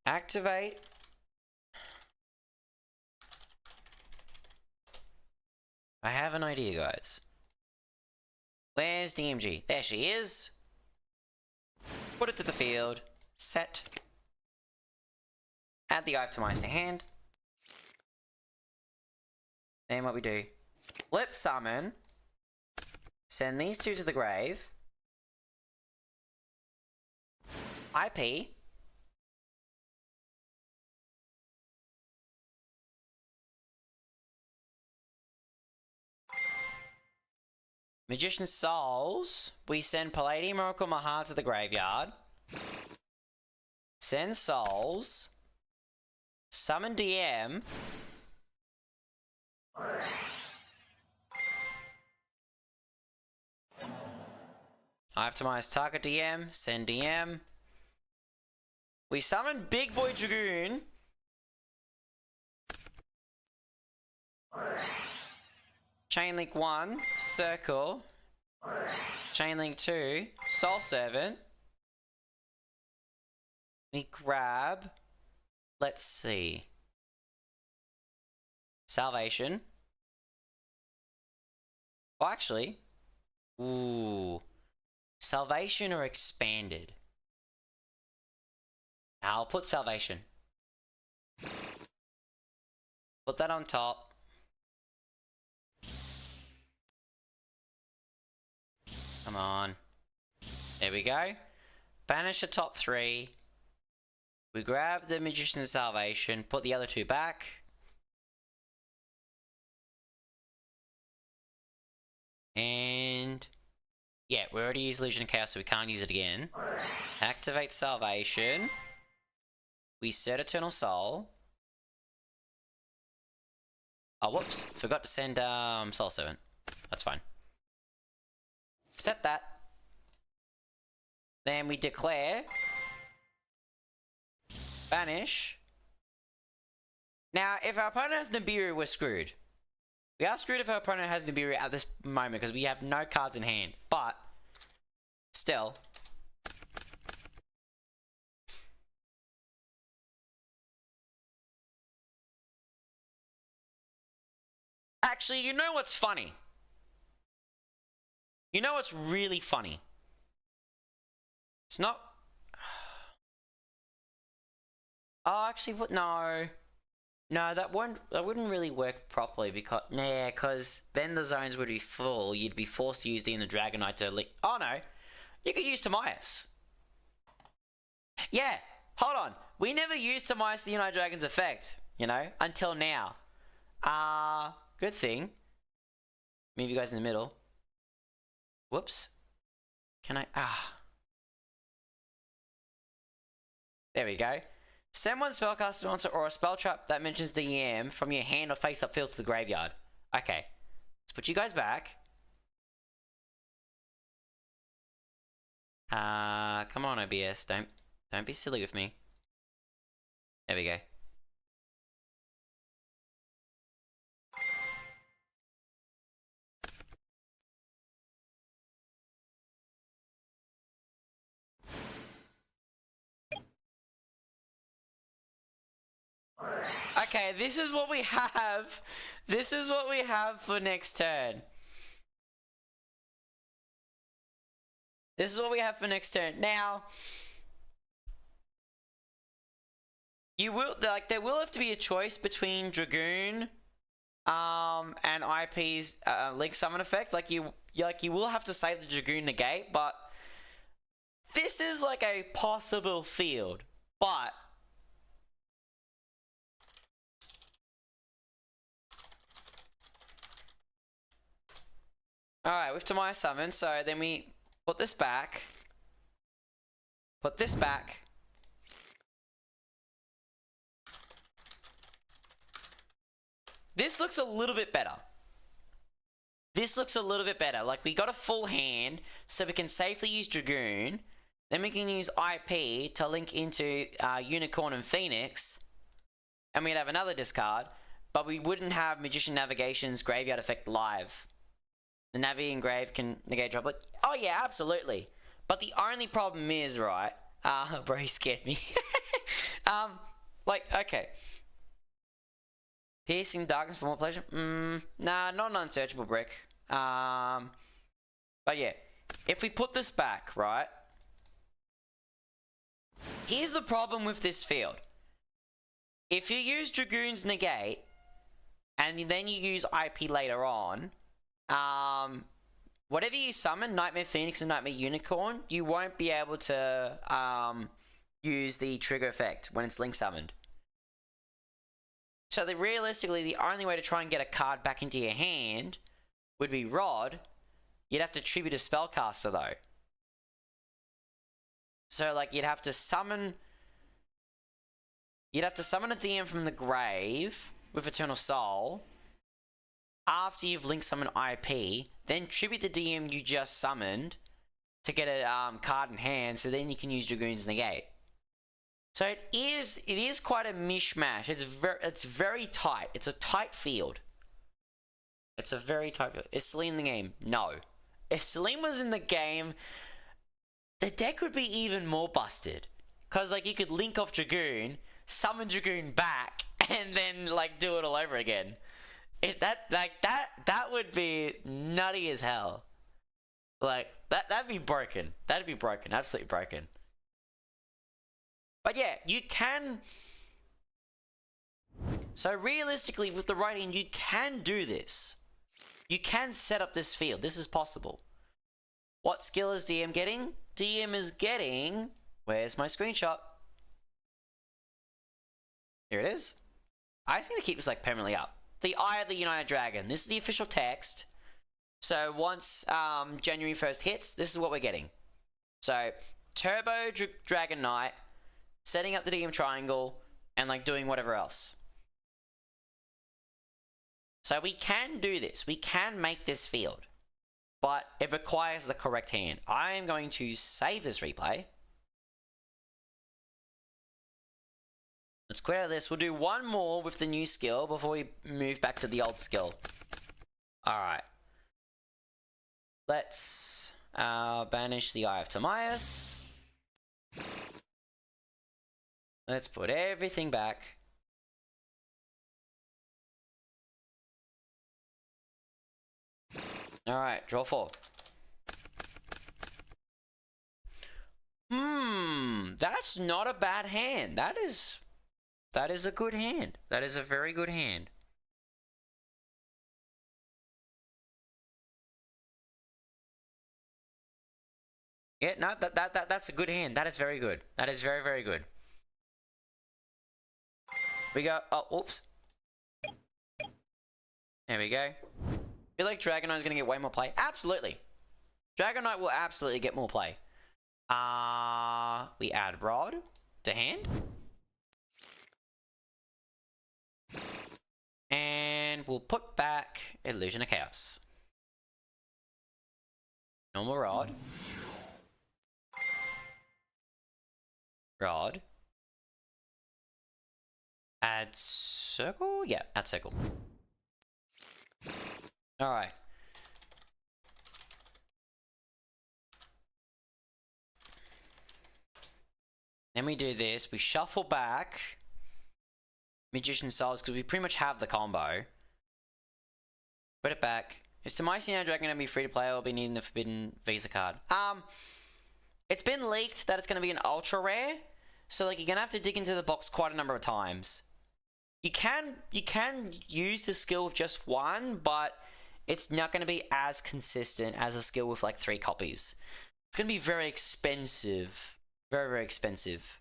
activate. I have an idea, guys. Where's DMG? There she is. Put it to the field. Set. Add the item to my hand. Then what we do? Flip summon. Send these two to the grave. IP. Magician's Souls. We send Palladium Oracle Mahar to the graveyard. Send Souls. Summon DM. Optimize target DM. Send DM. We summon Big Boy Dragoon. Chainlink 1, Circle. Chainlink 2, Soul Servant. We grab, let's see, Salvation. Oh, actually, ooh, Salvation or Expanded. I'll put Salvation. Put that on top. Come on. There we go. Banish the top 3. We grab the Magician's Salvation, put the other 2 back. And yeah, we already used Legion of Chaos, so we can't use it again. Activate Salvation. We set Eternal Soul. Oh, whoops. Forgot to send Soul Servant. That's fine. Set that. Then we declare. Banish. Now, if our opponent has Nibiru, we're screwed. We are screwed if our opponent has Nibiru at this moment because we have no cards in hand. But, still. Actually, you know what's funny? You know what's really funny? It's not... Oh, actually, what? No. No, that wouldn't really work properly because then the zones would be full. You'd be forced to use the Inner Dragon Knight to leak. Oh no, you could use Timaeus. Yeah, hold on. We never used Timaeus the Unite Dragon's effect, you know, until now. Good thing. Move you guys in the middle. Whoops. Can I? There we go. Send one spellcaster monster or a spell trap that mentions DM from your hand or face up field to the graveyard. Okay. Let's put you guys back. Come on, OBS. Don't be silly with me. There we go. Okay, this is what we have. This is what we have for next turn. This is what we have for next turn. Now, you will there will have to be a choice between Dragoon, and IP's Link Summon effect. Like you will have to save the Dragoon negate, but this is like a possible field. But alright, with Tamaya summon, so then we put this back. Put this back. This looks a little bit better. This looks a little bit better. Like, we got a full hand, so we can safely use Dragoon. Then we can use IP to link into Unicorn and Phoenix. And we'd have another discard. But we wouldn't have Magician Navigation's Graveyard Effect live. The Navi and Grave can negate droplet. Oh yeah, absolutely. But the only problem is, right? Bro, he scared me. Like, okay. Piercing Darkness for more pleasure? Nah, not an unsearchable brick. But yeah. If we put this back, right? Here's the problem with this field. If you use Dragoon's negate, and then you use IP later on, whatever you summon, Nightmare Phoenix and Nightmare Unicorn, you won't be able to use the trigger effect when it's link summoned. So realistically, the only way to try and get a card back into your hand would be Rod. You'd have to tribute a spellcaster though. So like you'd have to summon a DM from the grave with Eternal Soul. After you've link summoned IP, then tribute the DM you just summoned to get a card in hand, so then you can use Dragoon's negate. So it is quite a mishmash. It's very tight. It's a tight field. It's a very tight field. Is Celine in the game? No. If Celine was in the game, the deck would be even more busted. Cause like you could link off Dragoon, summon Dragoon back, and then like do it all over again. That would be nutty as hell. Like that'd be broken. That'd be broken. Absolutely broken. But yeah, you can. So realistically, with the right hand, you can do this. You can set up this field. This is possible. What skill is DM getting? DM is getting. Where's my screenshot? Here it is. I just need to keep this like permanently up. The Eye of the United Dragon. This is the official text. So once January 1st hits, this is what we're getting. So Turbo Dragon Knight, setting up the DM triangle, and like doing whatever else. So we can do this. We can make this field. But it requires the correct hand. I am going to save this replay. Let's clear out this. We'll do one more with the new skill before we move back to the old skill. Alright. Let's banish the Eye of Timaeus. Let's put everything back. Alright, draw 4. That's not a bad hand. That is a good hand. That is a very good hand. Yeah, no, that's a good hand. That is very good. That is very, very good. We go, oh, oops. There we go. I feel like Dragon Knight is going to get way more play. Absolutely. Dragon Knight will absolutely get more play. We add Rod to hand. And we'll put back Illusion of Chaos. Normal Rod. Rod. Add Circle? Yeah, add Circle. Alright. Then we do this. We shuffle back Magician Souls because we pretty much have the combo. Put it back. Is Timaeus Dragon going to be free to play or be needing the Forbidden Visa card? It's been leaked that it's going to be an ultra rare, so like you're going to have to dig into the box quite a number of times. You can use the skill with just one, but it's not going to be as consistent as a skill with like 3 copies. It's going to be very expensive. Very, very expensive.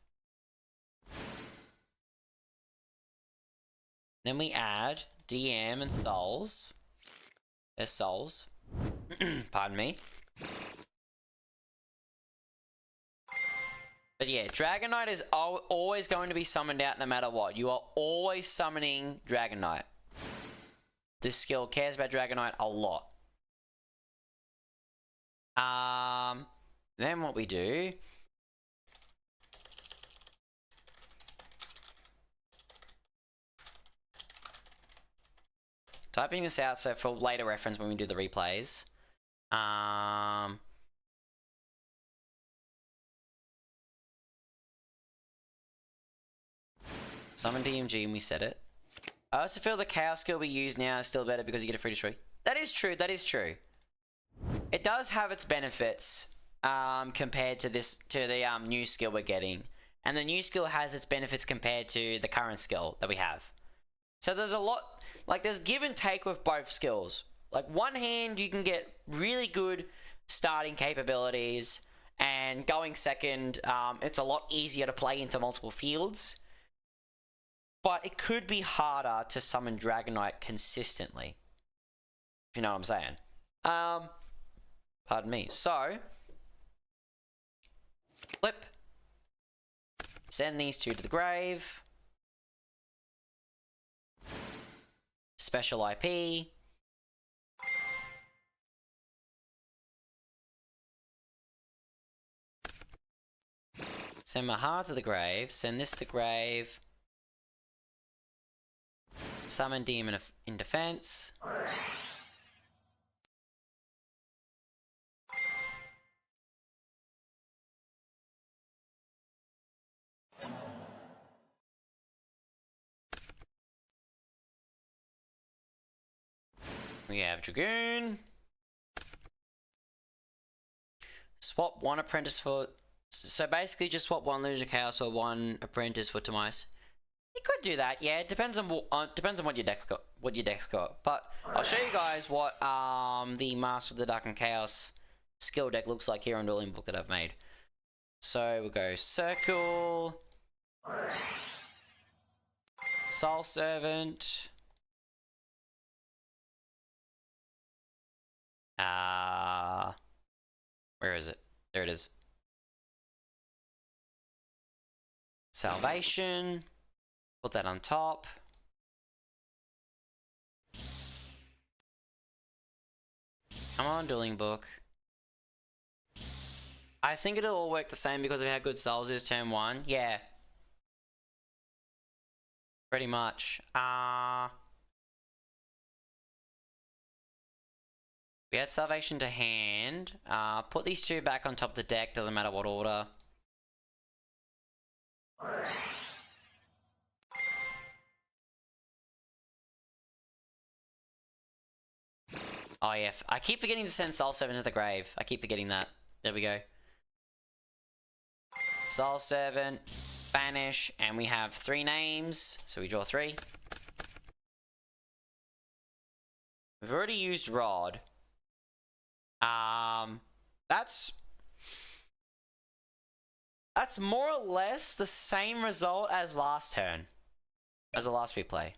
Then we add DM and souls. There's souls. Pardon me. But yeah, Dragon Knight is always going to be summoned out no matter what. You are always summoning Dragon Knight. This skill cares about Dragon Knight a lot. Then what we do... Typing this out so for later reference when we do the replays. Summon DMG and we set it. I also feel the Chaos skill we use now is still better because you get a free destroy. That is true, that is true. It does have its benefits compared to the new skill we're getting. And the new skill has its benefits compared to the current skill that we have. So there's a lot... Like, there's give and take with both skills. Like, one hand, you can get really good starting capabilities, and going second, it's a lot easier to play into multiple fields. But it could be harder to summon Dragon Knight consistently. If you know what I'm saying. Pardon me. So, flip. Send these 2 to the grave. Special IP. Send Mahar to the grave. Send this to the grave. Summon Demon in defense. We have Dragoon. Swap 1 apprentice for... So basically just swap 1 Illusion of Chaos or 1 apprentice for Tomice. You could do that, yeah. It depends on what your deck's got. But I'll show you guys what the Master of the Dark and Chaos skill deck looks like here on DuelingBook that I've made. So we'll go Circle, Soul Servant, where is it? There it is. Salvation. Put that on top. Come on, DuelingBook. I think it'll all work the same because of how good Souls is turn 1. Yeah. Pretty much. We had Salvation to hand. Put these 2 back on top of the deck, doesn't matter what order. Oh yeah, I keep forgetting to send Soul Servant to the grave. I keep forgetting that. There we go. Soul Servant, Banish, and we have 3 names, so we draw 3. We've already used Rod. That's more or less the same result as last turn. As the last replay.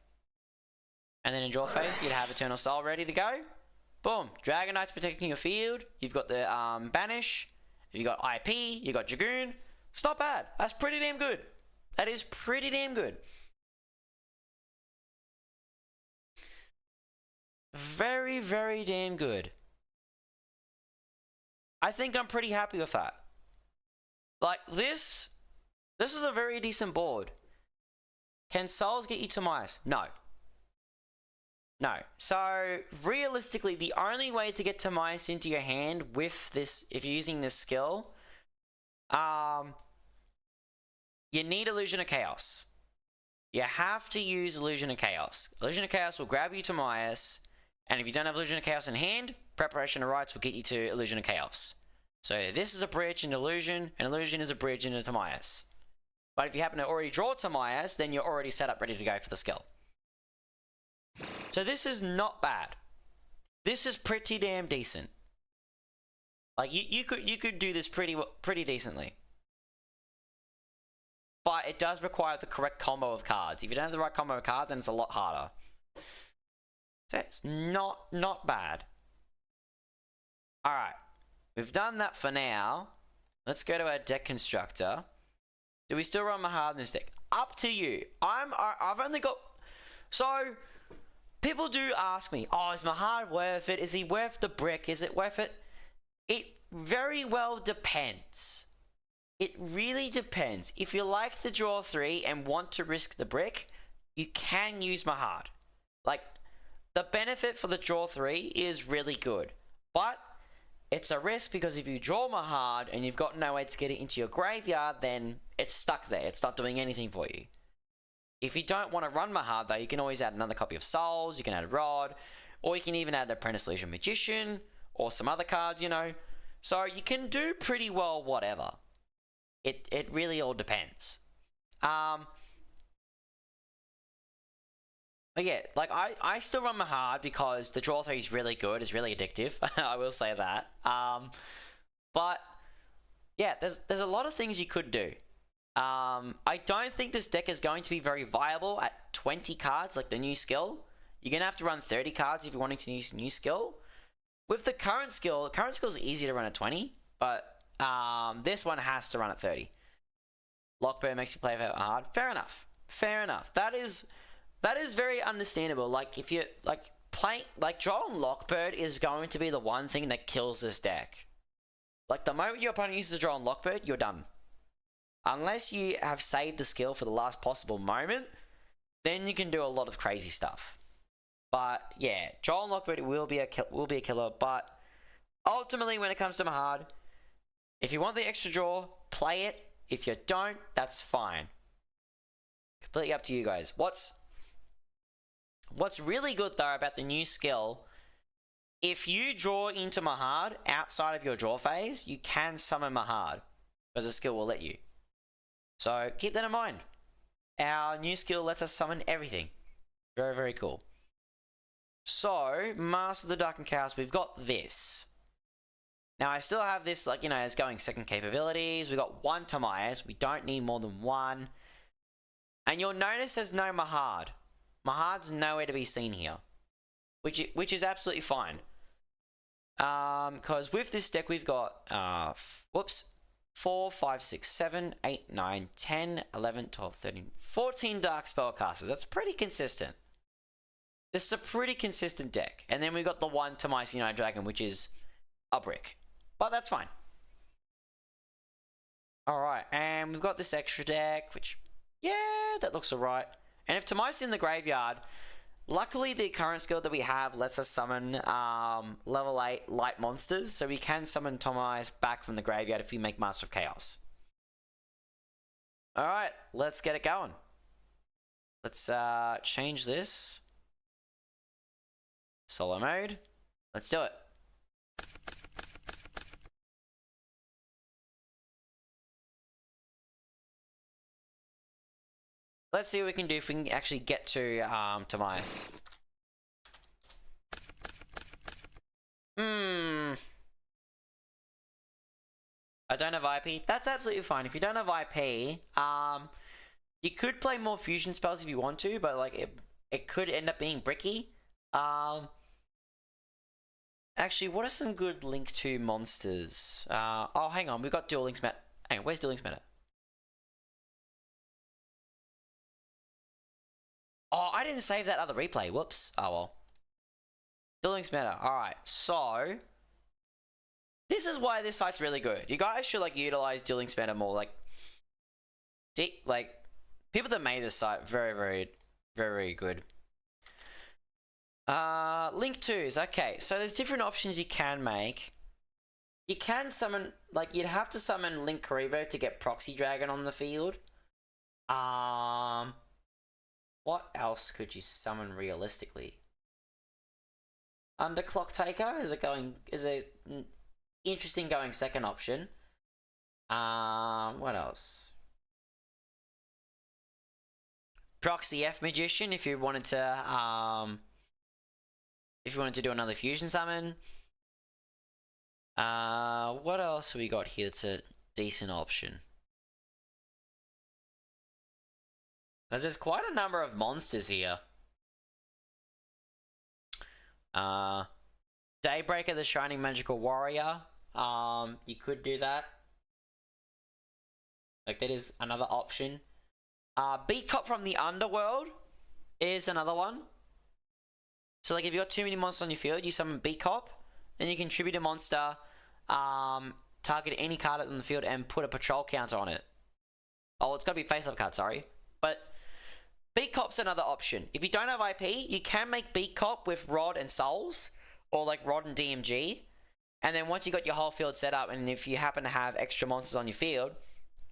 And then in draw phase, you'd have Eternal Soul ready to go. Boom. Dragon Knight's protecting your field. You've got the Banish. You've got IP. You've got Dragoon. It's not bad. That's pretty damn good. That is pretty damn good. Very, very damn good. I think I'm pretty happy with that. Like, this is a very decent board. Can Souls get you to Mice? No. No. So, realistically, the only way to get to Mice into your hand with this, if you're using this skill, you need Illusion of Chaos. You have to use Illusion of Chaos. Illusion of Chaos will grab you to Mias, and if you don't have Illusion of Chaos in hand, Preparation of Rites will get you to Illusion of Chaos. So this is a bridge and illusion. An illusion is a bridge into Timaeus. But if you happen to already draw Timaeus, then you're already set up ready to go for the skill. So this is not bad. This is pretty damn decent. Like you could do this pretty decently. But it does require the correct combo of cards. If you don't have the right combo of cards, then it's a lot harder. So it's not bad. Alright. We've done that for now. Let's go to our deck constructor. Do we still run Mahard in this deck? Up to you. I've only got... So, people do ask me, oh, is Mahard worth it? Is he worth the brick? Is it worth it? It very well depends. It really depends. If you like the draw 3 and want to risk the brick, you can use Mahard. Like, the benefit for the draw 3 is really good. But it's a risk because if you draw Mahard and you've got no way to get it into your graveyard, then it's stuck there. It's not doing anything for you. If you don't want to run Mahard, though, you can always add another copy of Souls, you can add a Rod, or you can even add Apprentice Illusion Magician, or some other cards, you know. So you can do pretty well whatever. It really all depends. But yeah, like I still run Mahard because the draw 3 is really good, it's really addictive. I will say that. But yeah, there's a lot of things you could do. I don't think this deck is going to be very viable at 20 cards, like the new skill. You're gonna have to run 30 cards if you're wanting to use new skill. With the current skill is easier to run at 20, but this one has to run at 30. Lockbird makes you play hard. Fair enough. That is very understandable. Like if you drawing Lockbird is going to be the one thing that kills this deck. Like the moment your opponent uses a draw on Lockbird, you're done. Unless you have saved the skill for the last possible moment, then you can do a lot of crazy stuff. But yeah, draw on Lockbird will be a killer. But ultimately, when it comes to Mahard, if you want the extra draw, play it. If you don't, that's fine. Completely up to you guys. What's really good though about the new skill, if you draw into Mahard outside of your draw phase, you can summon Mahard, because the skill will let you. So keep that in mind. Our new skill lets us summon everything. Very, very cool. So, Master of the Dark and Chaos, we've got this. Now, I still have this, like, you know, as going second capabilities. We've got 1 Timaeus. We don't need more than 1. And you'll notice there's no Mahard. Mahard's nowhere to be seen here. Which is absolutely fine. Because with this deck, we've got, 4, 5, 6, 7, 8, 9, 10, 11, 12, 13, 14 Dark Spellcasters. That's pretty consistent. This is a pretty consistent deck. And then we've got the 1 Timaeus United Dragon, which is a brick. But that's fine. Alright, and we've got this extra deck, which, yeah, that looks alright. And if Timaeus is in the graveyard, luckily the current skill that we have lets us summon level 8 light monsters, so we can summon Timaeus back from the graveyard if we make Master of Chaos. Alright, let's get it going. Let's change this. Solo mode. Let's do it. Let's see what we can do if we can actually get to Timaeus. I don't have IP. That's absolutely fine. If you don't have IP, you could play more fusion spells if you want to, but like it could end up being bricky. Actually, what are some good link to monsters? Oh, hang on. We've got Duel Links Meta. Hang on, where's Duel Links Meta? Oh, I didn't save that other replay. Whoops. Oh, well. Duel Links Meta. Alright, so this is why this site's really good. You guys should, like, utilize Duel Links Meta more. Like, people that made this site, very, very, very, very good. Link 2s. Okay, so there's different options you can make. You can summon, like, you'd have to summon Link Karibo to get Proxy Dragon on the field. What else could you summon realistically? Underclock Taker? Is interesting going second option. What else? Proxy F Magician if you wanted to do another fusion summon. What else have we got here that's a decent option? Because there's quite a number of monsters here. Daybreaker the Shining Magical Warrior. You could do that. Like, that is another option. Beat Cop from the Underworld is another one. So, like, if you've got too many monsters on your field, you summon Beat Cop, and you contribute a monster, target any card on the field, and put a patrol counter on it. Oh, it's got to be face-up card, sorry. But Beat Cop's another option. If you don't have IP, you can make Beat Cop with Rod and Souls, or like Rod and DMG. And then once you got your whole field set up, and if you happen to have extra monsters on your field,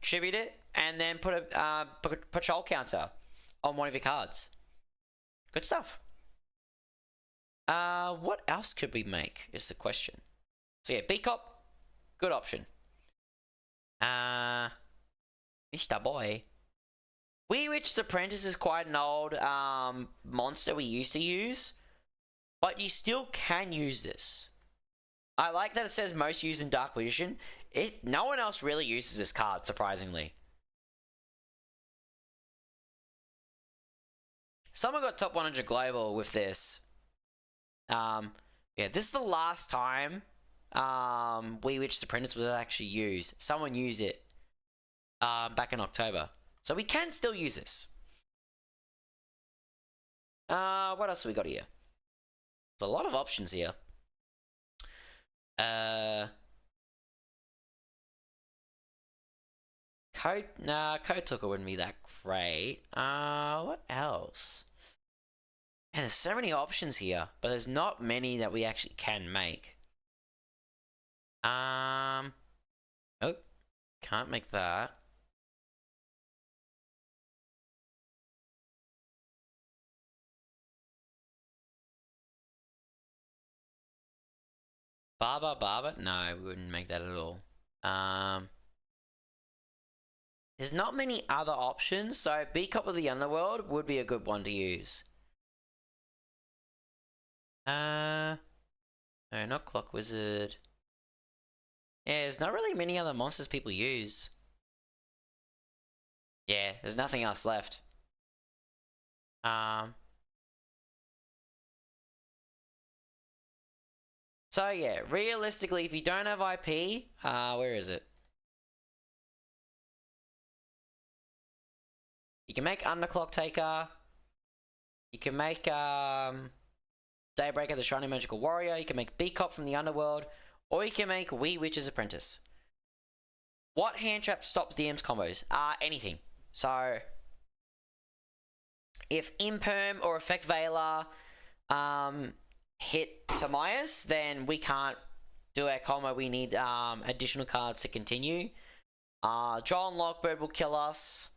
tribute it, and then put a patrol counter on one of your cards. Good stuff. What else could we make is the question. So yeah, Beat Cop, good option. Mr. Boy. Wee Witch's Apprentice is quite an old monster we used to use, but you still can use this. I like that it says most used in Dark Magician. No one else really uses this card, surprisingly. Someone got top 100 global with this. Yeah, this is the last time Wee Witch's Apprentice was actually used. Someone used it back in October. So we can still use this. What else have we got here? There's a lot of options here. Code Talker wouldn't be that great. What else? Man, there's so many options here, but there's not many that we actually can make. Oh, can't make that. Barber? No, we wouldn't make that at all. There's not many other options, so Beat Cop of the Underworld would be a good one to use. No, not Clock Wizard. Yeah, there's not really many other monsters people use. Yeah, there's nothing else left. So yeah, realistically, if you don't have IP, where is it? You can make Underclock Taker. You can make Daybreaker the Shining Magical Warrior. You can make Beat Cop from the Underworld. Or you can make Wee Witch's Apprentice. What hand trap stops DM's combos? Anything. So, if Imperm or Effect Veiler hit Tamias, then we can't do our combo. We need additional cards to continue. Droll and Lockbird will kill us.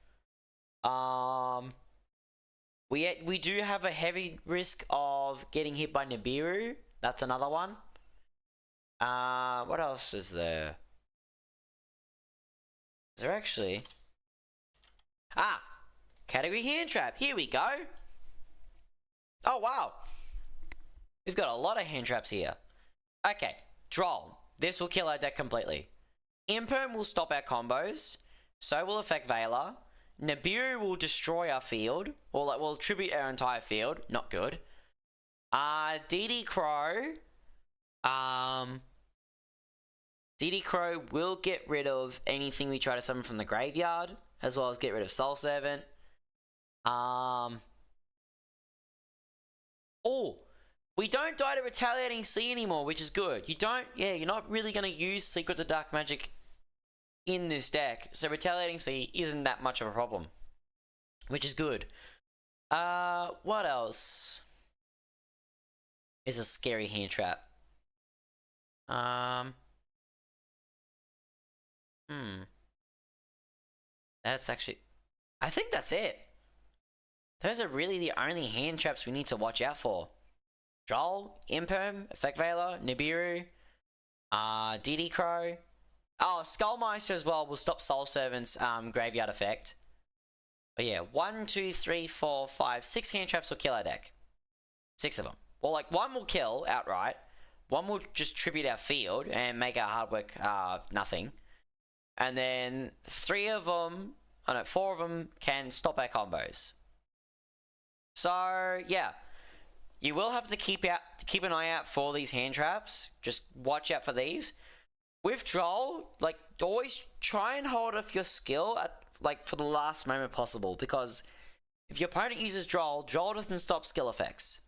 We do have a heavy risk of getting hit by Nibiru. That's another one. What else is there? Is there actually? Category hand trap. Here we go. Oh, wow. We've got a lot of hand traps here. Okay, Droll. This will kill our deck completely. Imperm will stop our combos. So will Effect Veiler. Nibiru will destroy our field. Or like, will tribute our entire field. Not good. DD Crow. DD Crow will get rid of anything we try to summon from the graveyard, as well as get rid of Soul Servant. Oh, we don't die to Retaliating Sea anymore, which is good. You're not really going to use Secrets of Dark Magic in this deck, so Retaliating Sea isn't that much of a problem, which is good. What else is a scary hand trap? That's actually... I think that's it. Those are really the only hand traps we need to watch out for. Droll, Imperm, Effect Veiler, Nibiru. DD Crow. Oh, Skullmeister as well will stop Soul Servant's graveyard effect. But yeah, 1, 2, 3, 4, 5, 6 hand traps will kill our deck. 6 of them. Well, like, 1 will kill outright. 1 will just tribute our field and make our hard work nothing. And then 3 of them, 4 of them can stop our combos. So, yeah. You will have to keep an eye out for these hand traps. Just watch out for these. With Droll, like, always try and hold off your skill at, like, for the last moment possible, because if your opponent uses Droll doesn't stop skill effects.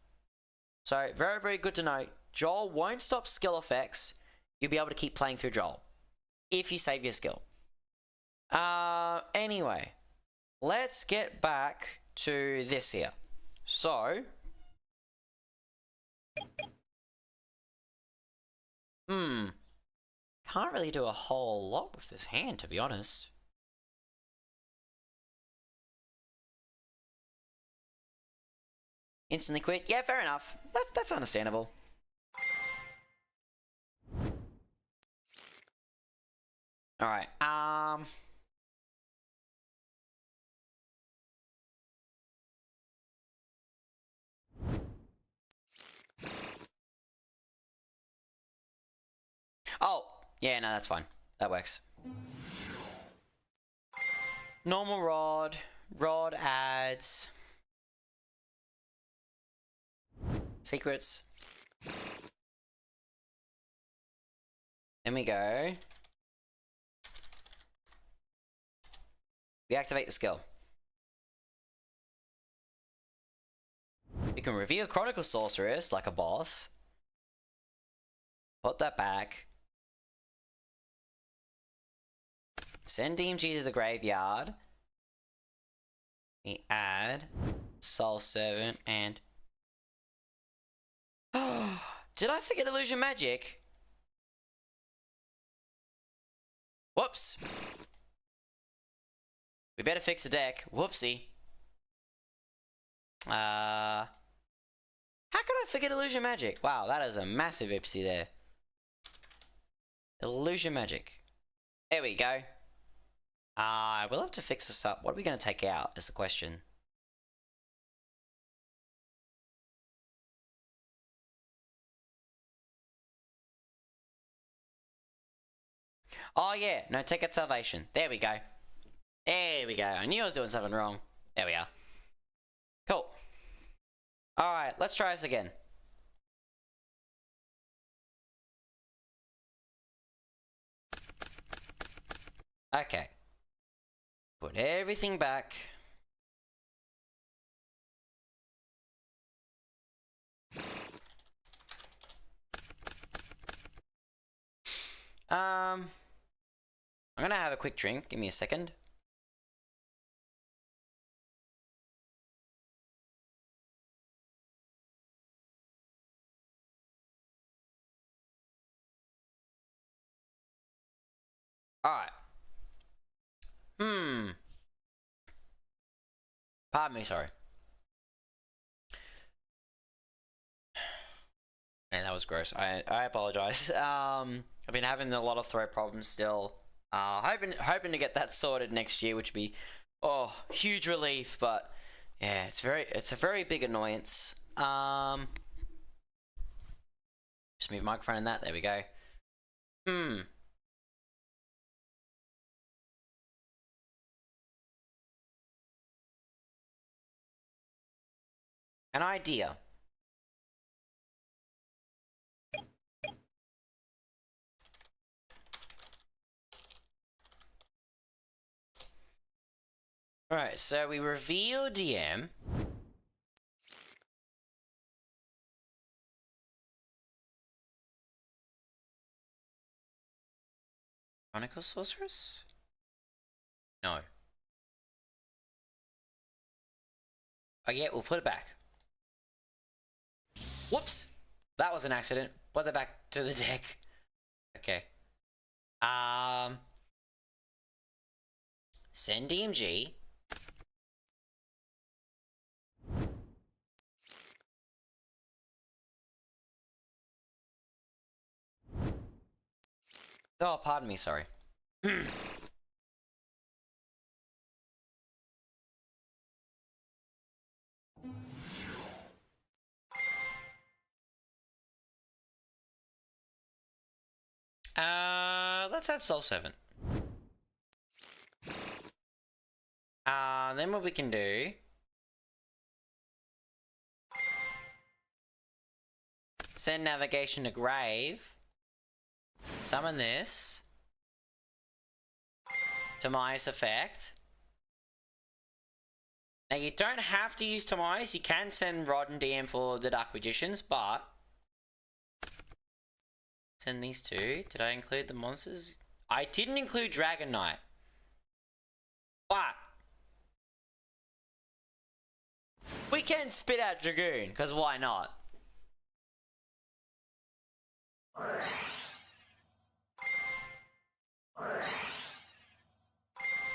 So, very, very good to know. Droll won't stop skill effects. You'll be able to keep playing through Droll if you save your skill. Anyway, let's get back to this here. So, can't really do a whole lot with this hand, to be honest. Instantly quit. Yeah, fair enough. That's understandable. Alright, oh, yeah, no, that's fine. That works. Normal rod. Rod adds secrets. Then we go. We activate the skill. You can reveal Chronicle Sorceress like a boss. Put that back. Send DMG to the graveyard. We add Soul Servant and... Did I forget Illusion Magic? Whoops. We better fix the deck. Whoopsie. How could I forget Illusion Magic? Wow, that is a massive oopsie there. Illusion Magic. There we go. We'll have to fix this up. What are we going to take out is the question. Oh yeah, no, take out Salvation. There we go. There we go. I knew I was doing something wrong. There we are. Cool. Alright, let's try this again. Okay. Put everything back. I'm gonna have a quick drink. Give me a second. Alright. Pardon me, sorry. Man, that was gross. I apologize. I've been having a lot of throat problems still. Hoping to get that sorted next year, which would be huge relief, but yeah, it's a very big annoyance. Just move microphone and that, there we go. An idea. Alright, so we reveal DM. Chronicle Sorceress? No. Oh yeah, we'll put it back. Whoops! That was an accident. Put that back to the deck. Okay. Send DMG. Oh, pardon me, sorry. Let's add Soul Servant. Then what we can do... Send navigation to grave. Summon this. Tamias effect. Now you don't have to use Tamias, you can send Rod and DM for the Dark Magicians, but... Send these two. Did I include the monsters? I didn't include Dragon Knight. But... we can spit out Dragoon, because why not?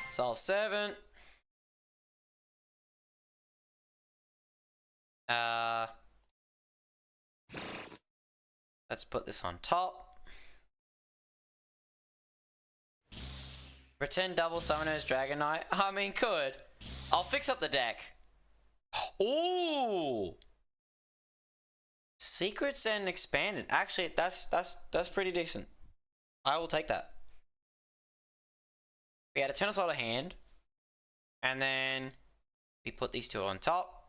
Soul Servant. Let's put this on top. Pretend double summoners Dragon Knight. I mean, could. I'll fix up the deck. Ooh. Secrets and expanded. Actually, that's pretty decent. I will take that. We had a turn us out of hand, and then we put these two on top.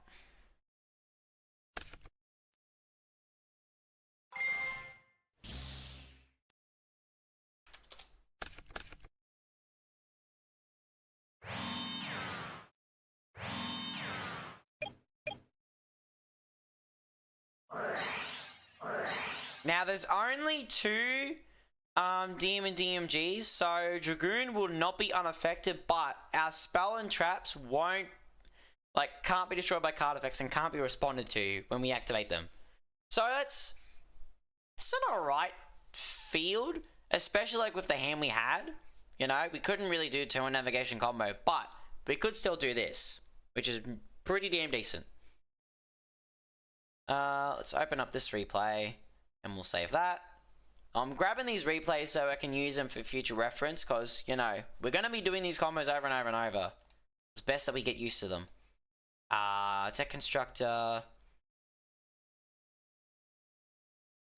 Now there's only two DM and DMGs, so Dragoon will not be unaffected, but our spell and traps won't, can't be destroyed by card effects and can't be responded to when we activate them. So it's an alright field, especially with the hand we had. You know, we couldn't really do two-in navigation combo, but we could still do this, which is pretty damn decent. Let's open up this replay. And we'll save that. I'm grabbing these replays so I can use them for future reference, because, you know, we're going to be doing these combos over and over and over. It's best that we get used to them. Tech Constructor.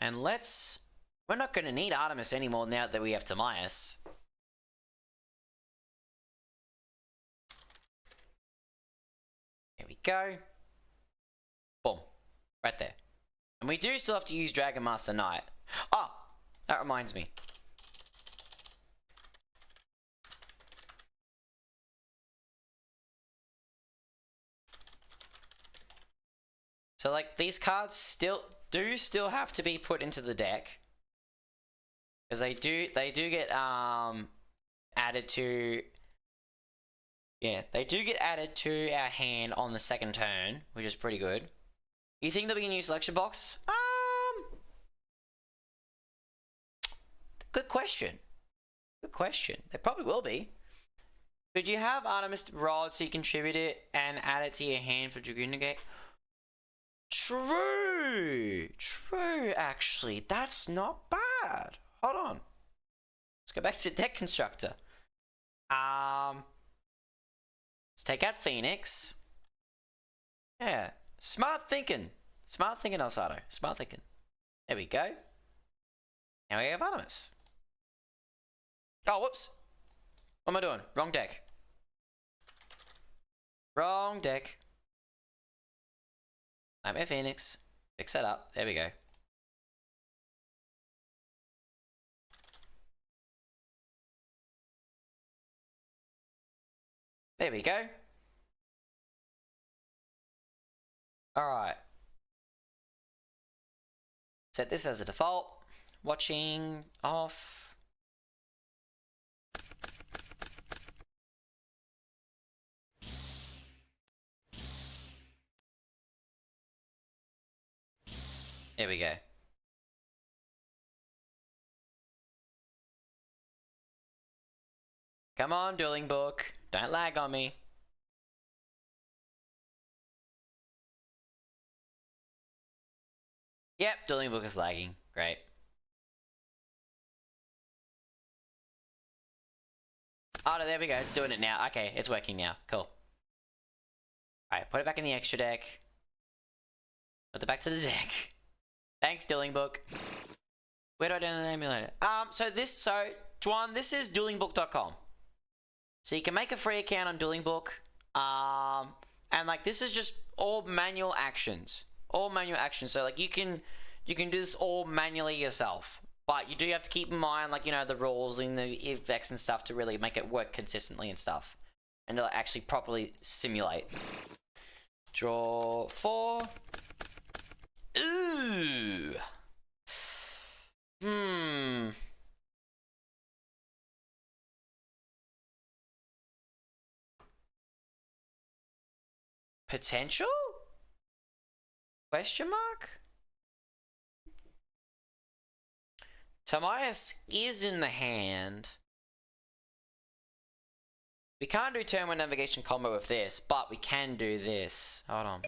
And we're not going to need Artemis anymore now that we have Tamias. There we go. Boom. Right there. And we do still have to use Dragon Master Knight. Oh, that reminds me. So these cards still have to be put into the deck. Because they do get added to, yeah, they do get added to our hand on the second turn, which is pretty good. You think that we can use selection box? Good question. Good question. There probably will be. Could you have Artemis Rod so you contribute it and add it to your hand for Dragoon Negate? True! True, actually. That's not bad. Hold on. Let's go back to Deck Constructor. Let's take out Phoenix. Yeah. Smart thinking. Smart thinking, Elsato. Smart thinking. There we go. Now we have Artemis. Oh, whoops. What am I doing? Wrong deck. Wrong deck. I'm at Phoenix. Fix that up. There we go. There we go. Alright. Set this as a default. Watching off. There we go. Come on, Dueling Book. Don't lag on me. Yep, Dueling Book is lagging. Great. Oh, no, there we go. It's doing it now. Okay, it's working now. Cool. Alright, put it back in the extra deck. Put it back to the deck. Thanks, DuelingBook. Where do I download the emulator? So Juan, this is DuelingBook.com. So you can make a free account on DuelingBook. And like this is just all manual actions. All manual actions. So like you can do this all manually yourself. But you do have to keep in mind, like, you know, the rules and the effects and stuff to really make it work consistently and stuff. And to like, actually properly simulate. Draw 4. Ooh. Potential? Question mark? Tamias is in the hand. We can't do turn 1 navigation combo with this, but we can do this. Hold on.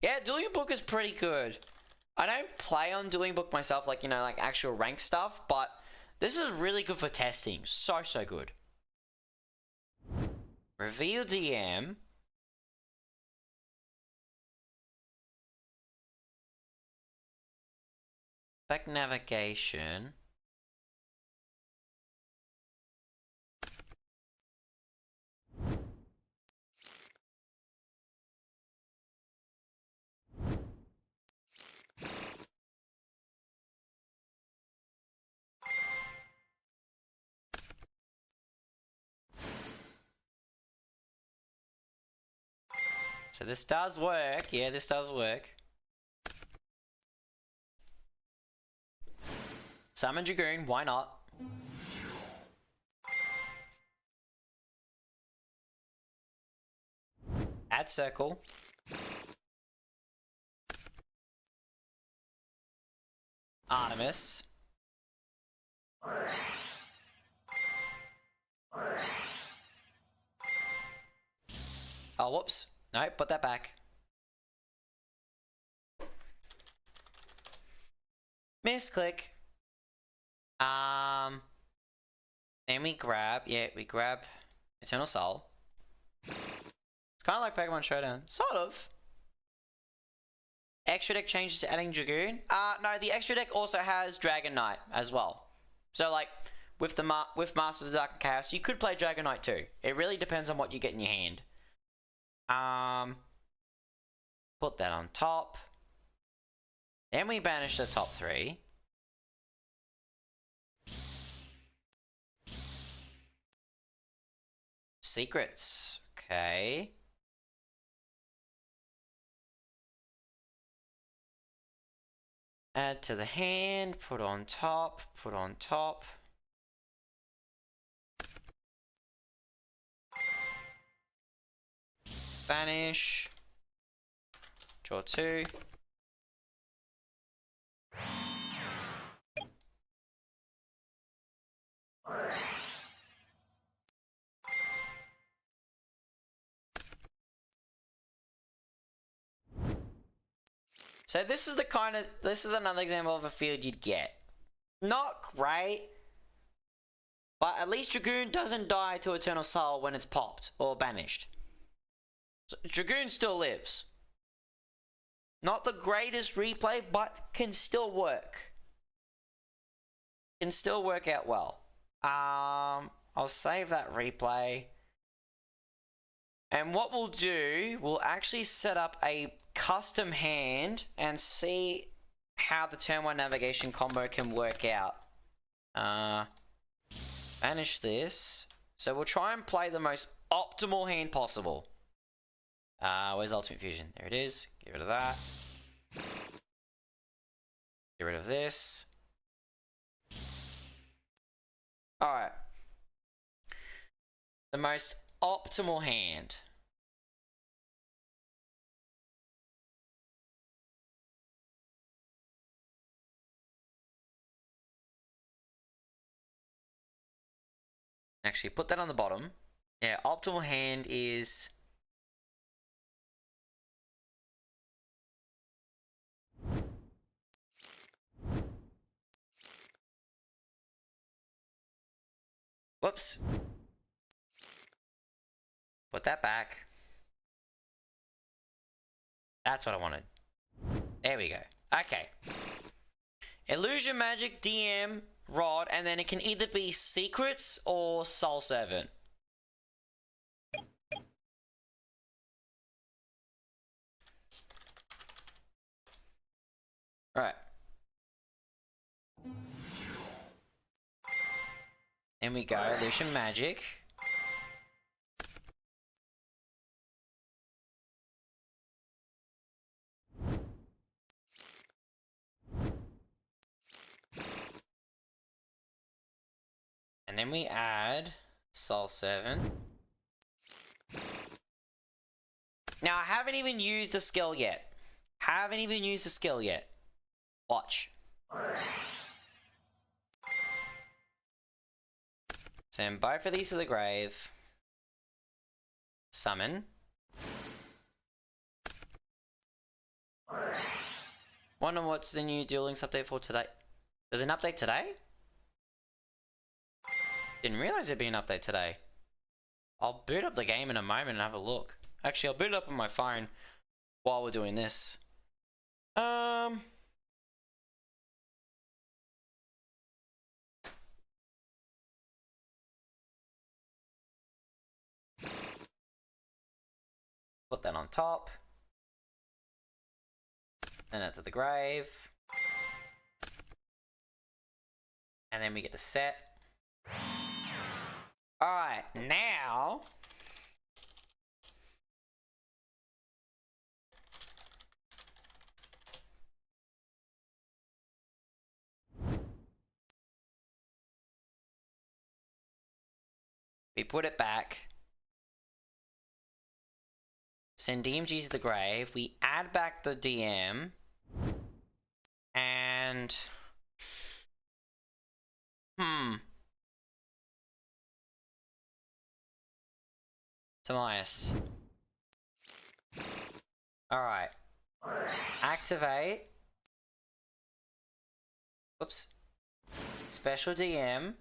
Yeah, DuelingBook is pretty good. I don't play on DuelingBook myself, like, you know, like actual rank stuff, but this is really good for testing. So good. Reveal DM. Back navigation. So this does work. Yeah, this does work. Summon Dragoon, why not? Add circle. Artemis. Oh, whoops. No, put that back. Misclick. Then we grab, we grab Eternal Soul. It's kind of like Pokemon Showdown. Sort of. Extra deck changes to adding Dragoon. No, the extra deck also has Dragon Knight as well. So like, with Masters of the Dark and Chaos, you could play Dragon Knight too. It really depends on what you get in your hand. Put that on top. Then we banish the top 3. Secrets. Okay. Add to the hand, put on top, put on top. Banish. Draw 2. So this is another example of a field you'd get. Not great, but at least Dragoon doesn't die to Eternal Soul when it's popped or banished. So Dragoon still lives. Not the greatest replay, but can still work. Can still work out well. I'll save that replay. And what we'll do, we'll actually set up a custom hand and see how the turn 1 navigation combo can work out. Banish this. So we'll try and play the most optimal hand possible. Where's Ultimate Fusion? There it is. Get rid of that. Get rid of this. Alright. The most optimal hand. Actually, put that on the bottom. Yeah, optimal hand is... Whoops. Put that back. That's what I wanted. There we go. Okay. Illusion Magic, DM, Rod, and then it can either be Secrets or Soul Servant. Alright. Then we go, Illusion Magic. And then we add Soul Servant. Now I haven't even used the skill yet. Watch. Send both of these to the grave. Summon. Wonder what's the new Duel Links update for today. There's an update today? Didn't realize there'd be an update today. I'll boot up the game in a moment and have a look. Actually, I'll boot it up on my phone while we're doing this. Put that on top. Then that's at the grave. And then we get to set. Alright, now... we put it back. Send DMG to the grave. We add back the DM. And... Tamias. Alright. Activate. Whoops. Special DM.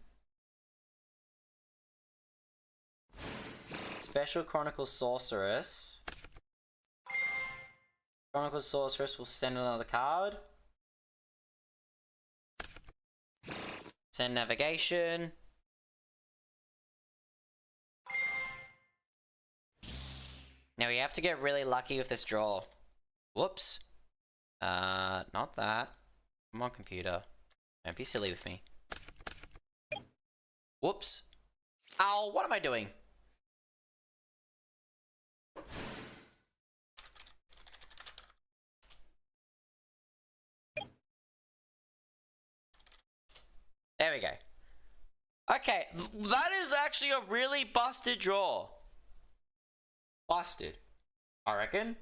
Special Chronicle Sorceress. Chronicle Sorceress will send another card. Send Navigation. Now we have to get really lucky with this draw. Whoops. Not that. Come on, computer. Don't be silly with me. Whoops. Ow, what am I doing? There we go. Okay, that is actually a really busted draw. Busted, I reckon.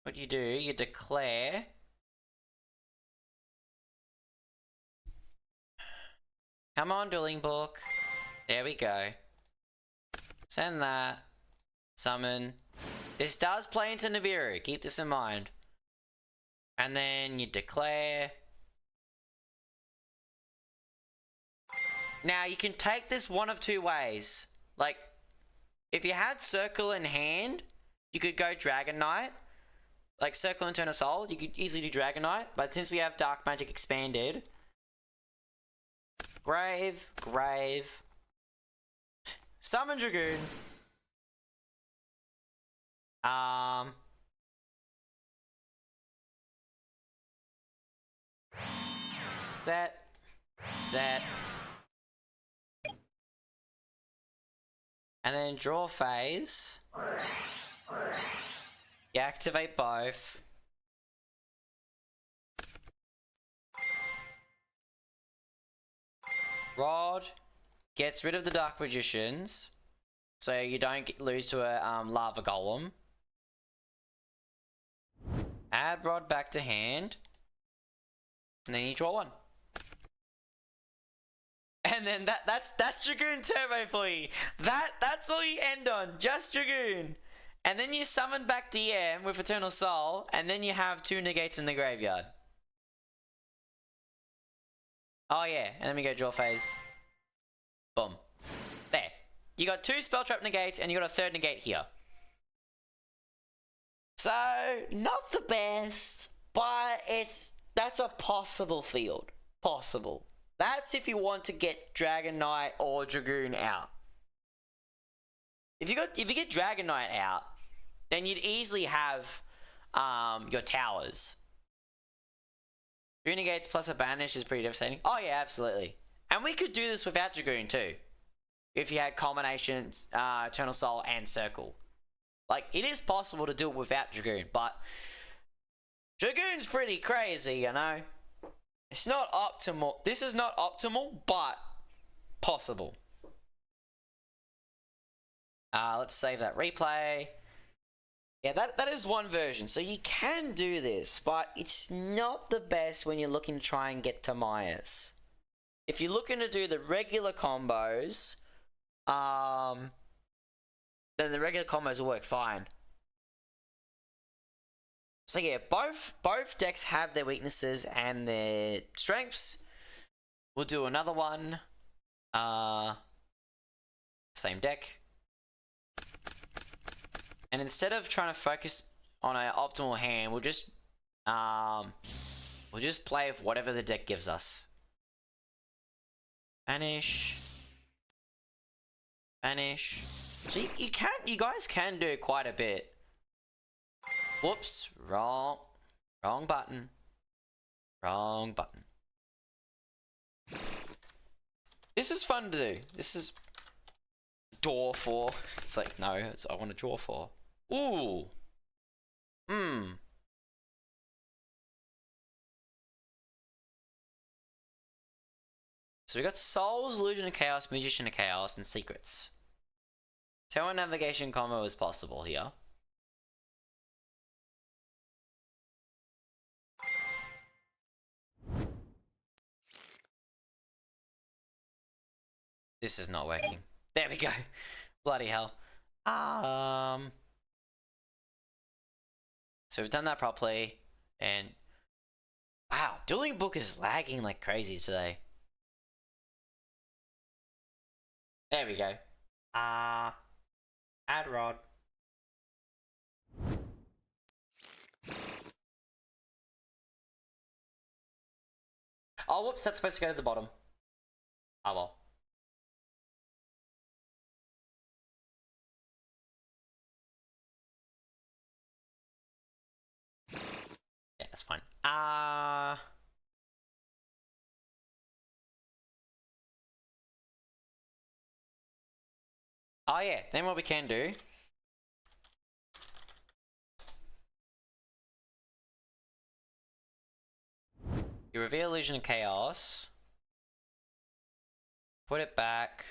What you do, you declare. Come on, DuelingBook. There we go. Send that. Summon. This does play into Nibiru, keep this in mind. And then you declare. Now, you can take this one of two ways. Like, if you had Circle in hand, you could go Dragon Knight. Like, Circle and Turn of Soul, you could easily do Dragon Knight. But since we have Dark Magic expanded... Grave, Grave... Summon Dragoon. Set. And then draw phase. You activate both. Rod gets rid of the Dark Magicians, so you don't lose to a Lava Golem. Add Rod back to hand. And then you draw one. And then that's Dragoon Turbo for you. That's all you end on. Just Dragoon. And then you summon back DM with Eternal Soul. And then you have 2 negates in the graveyard. Oh yeah, and then we go draw phase. Boom. There. You got 2 spell trap negates, and you got a 3rd negate here. So, not the best, but that's a possible field. Possible. That's if you want to get Dragon Knight or Dragoon out. If you get Dragon Knight out, then you'd easily have your towers. 3 negates plus a banish is pretty devastating. Oh yeah, absolutely. And we could do this without Dragoon too. If you had Culmination, Eternal Soul, and Circle. Like, it is possible to do it without Dragoon, but Dragoon's pretty crazy, you know? It's not optimal. This is not optimal, but possible. Let's save that replay. Yeah, that is one version, so you can do this, but it's not the best when you're looking to try and get Timaeus. If you're looking to do the regular combos, then the regular combos will work fine. So yeah, both decks have their weaknesses and their strengths. We'll do another one. Same deck. And instead of trying to focus on an optimal hand, we'll just play with whatever the deck gives us. Banish. Banish. So you guys can do quite a bit. Whoops, wrong button. Wrong button. This is fun to do. This is draw 4. It's like, no, I want to draw 4. Ooh. So we got Souls, Illusion of Chaos, Magician of Chaos, and Secrets. Tower Navigation combo is possible here. This is not working. There we go. Bloody hell. So we've done that properly, and wow, DuelingBook is lagging like crazy today. There we go. Add rod. Oh, whoops, that's supposed to go to the bottom. Oh well. Yeah, that's fine. Oh yeah, then what we can do. You reveal Illusion of Chaos. Put it back.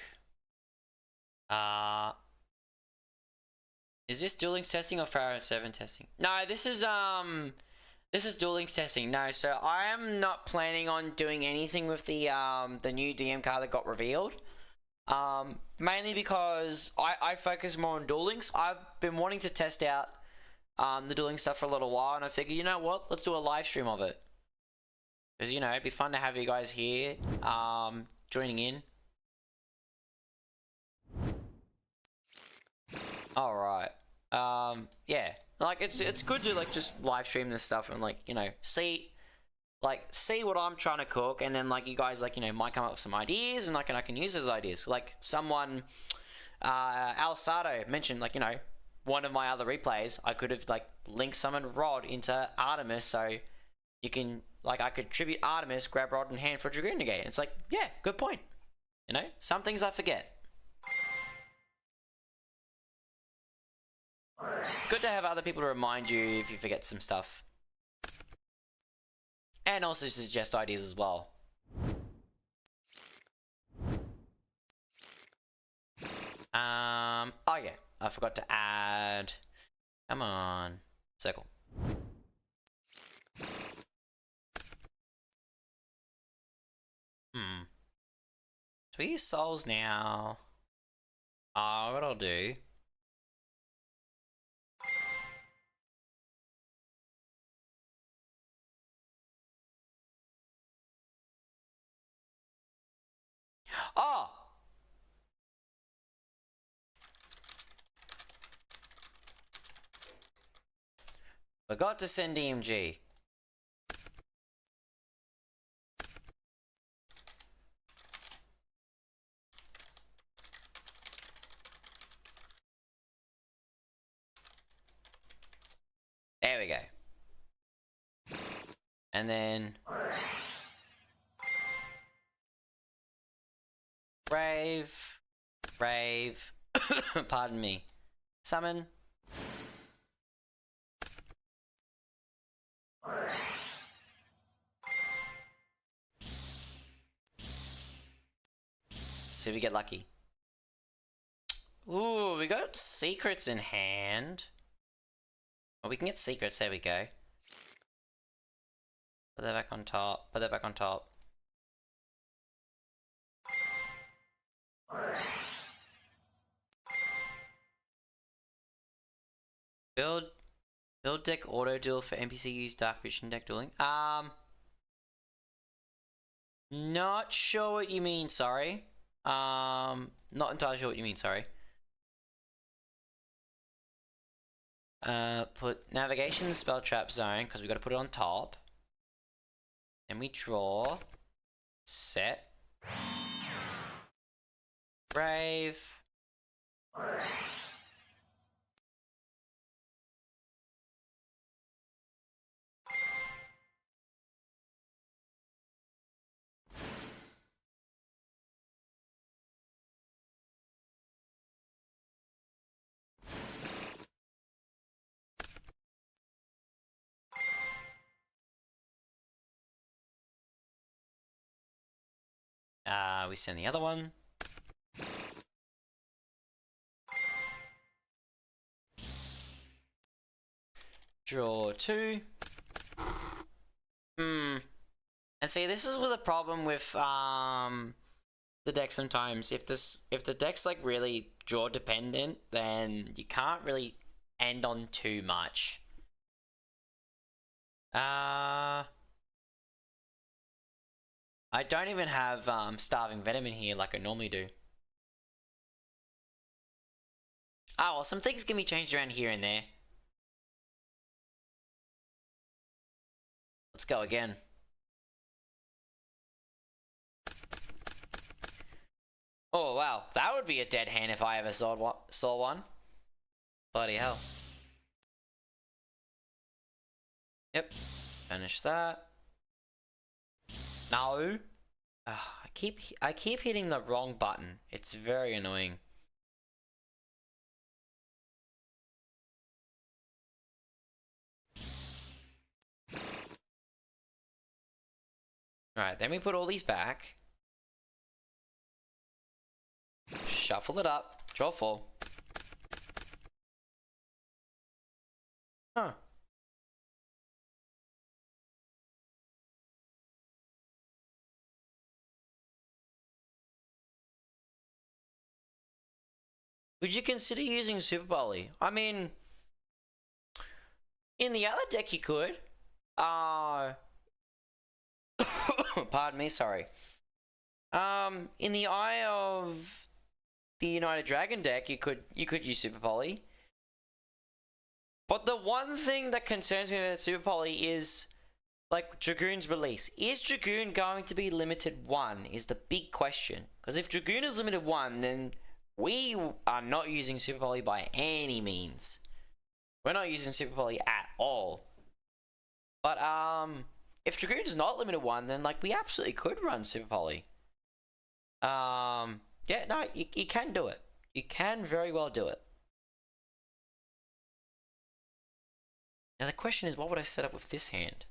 Is this Duel Links testing or Pharaoh 7 testing? No, this is Duel Links testing. No, so I am not planning on doing anything with the new DM card that got revealed. Mainly because I focus more on Duel Links. I've been wanting to test out the Duel Links stuff for a little while, and I figured, you know what, let's do a live stream of it. Because, you know, it'd be fun to have you guys here joining in. Alright. Yeah. Like, it's good to, like, just live stream this stuff and, like, you know, see what I'm trying to cook, and then, like, you guys, like, you know, might come up with some ideas, and, like, I can use those ideas. Like, someone, Alsado mentioned, like, you know, one of my other replays, I could have, like, linked summoned Rod into Artemis, so you can, like, I could tribute Artemis, grab Rod in hand for Dragoon Negate. And it's like, yeah, good point. You know, some things I forget. It's good to have other people to remind you if you forget some stuff. And also suggest ideas as well. Oh yeah, I forgot to add, come on, circle. 3 souls now. What I'll do. Forgot to send EMG. There we go. And then... Brave. Pardon me. Summon. See if we get lucky. Ooh, we got secrets in hand. Oh, we can get secrets. There we go. Put that back on top. Put that back on top. Build deck auto duel for NPC use dark vision deck dueling. Not sure what you mean, sorry. Not entirely sure what you mean, sorry. Put navigation spell trap zone, because we got to put it on top. Then we draw. Set. Brave. We send the other one. Draw 2. And see, this is with a problem with the deck sometimes. If the deck's like really draw dependent, then you can't really end on too much. I don't even have Starving Venom in here like I normally do. Oh, well, some things can be changed around here and there. Let's go again. Oh, wow. That would be a dead hand if I ever saw one. Bloody hell. Yep. Finish that. No. I keep hitting the wrong button. It's very annoying. Alright, then we put all these back. Shuffle it up. Draw 4. Huh. Would you consider using Super Volley? I mean, in the other deck you could. Pardon me, sorry. In the Eye of the United Dragon deck, you could use Super Poly. But the one thing that concerns me about Super Poly is like Dragoon's release. Is Dragoon going to be limited 1 is the big question. Because if Dragoon is limited 1, then we are not using Super Poly by any means. We're not using Super Poly at all. But if Dragoon's not limited 1, then like we absolutely could run Super Poly. Yeah, no, you can do it. You can very well do it. Now the question is, what would I set up with this hand?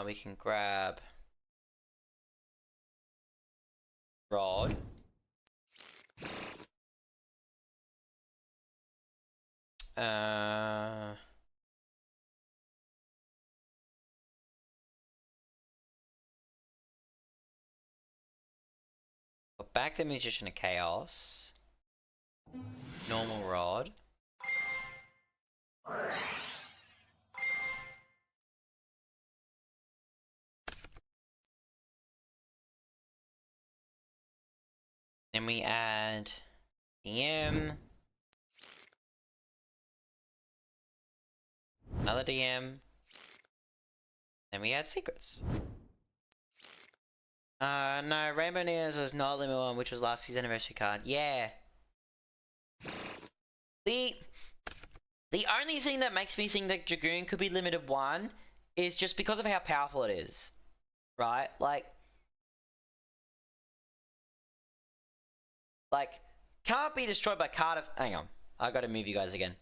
We can grab Rod. Put back the Magician of Chaos. Normal Rod. Then we add DM. Another DM. Then we add secrets. No, Rainbow Neos was not Limit 1, which was last year's anniversary card. Yeah. The only thing that makes me think that Dragoon could be limited 1 is just because of how powerful it is. Right? Like, can't be destroyed by card of... Hang on. I gotta move you guys again.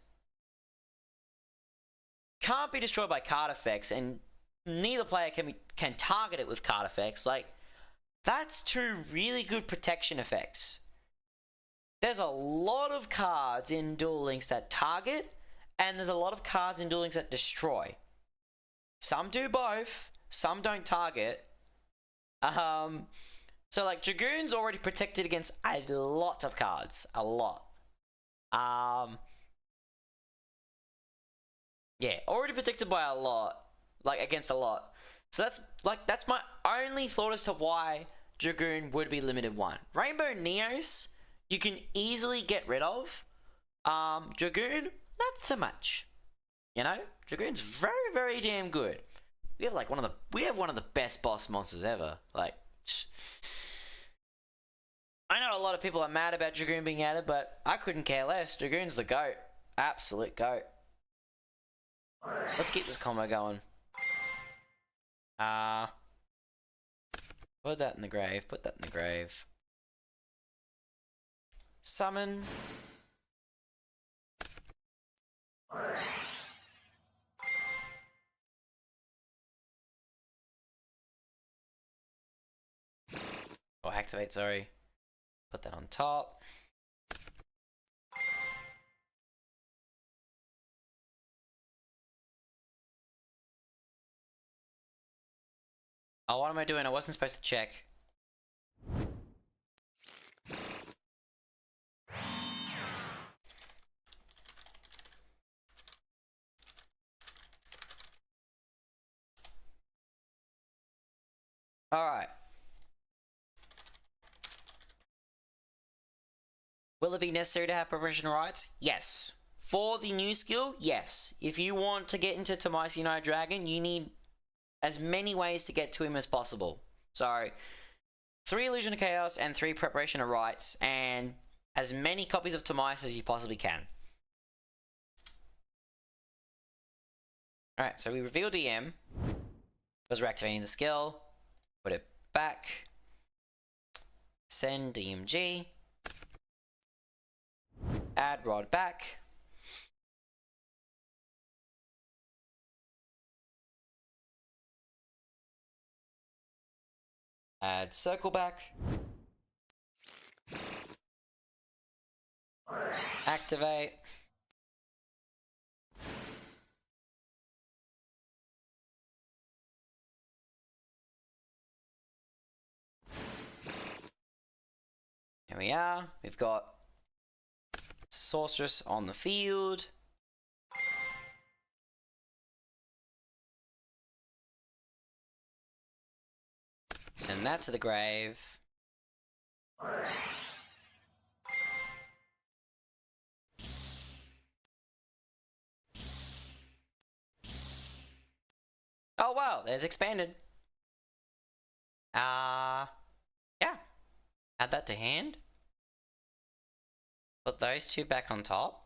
Can't be destroyed by card effects, and neither player can target it with card effects. Like, that's 2 really good protection effects. There's a lot of cards in Duel Links that target, and there's a lot of cards in Duel Links that destroy. Some do both, some don't target. So like Dragoon's already protected against a lot of cards. A lot. Yeah, already protected by a lot. Like, against a lot. So that's my only thought as to why Dragoon would be limited 1. Rainbow Neos, you can easily get rid of. Dragoon, not so much. You know? Dragoon's very, very damn good. We have like one of the best boss monsters ever. Like, I know a lot of people are mad about Dragoon being added, but I couldn't care less. Dragoon's the GOAT. Absolute GOAT. Let's keep this combo going. Put that in the grave. Put that in the grave. Summon. Oh, activate, sorry. Put that on top. Oh, what am I doing? I wasn't supposed to check. Alright. Will it be necessary to have preparation rights? Yes. For the new skill, yes. If you want to get into Tomasi United Dragon, you need as many ways to get to him as possible. So, 3 Illusion of Chaos and 3 Preparation of Rites, and as many copies of Tomasi as you possibly can. Alright, so we reveal DM, because we're activating the skill, put it back, send DMG, add rod back, add circle back, activate, here we are, we've got Sorceress on the field. Send that to the grave. Oh wow, there's expanded. Yeah. Add that to hand. Put those 2 back on top.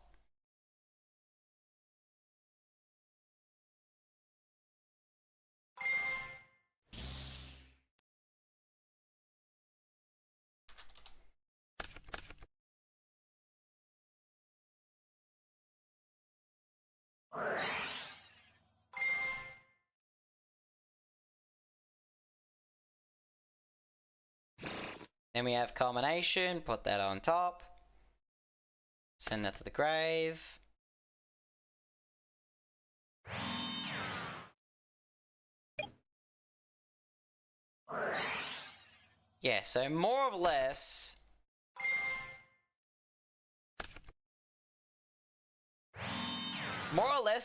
Then we have culmination, put that on top. Send that to the grave. Yeah, so more or less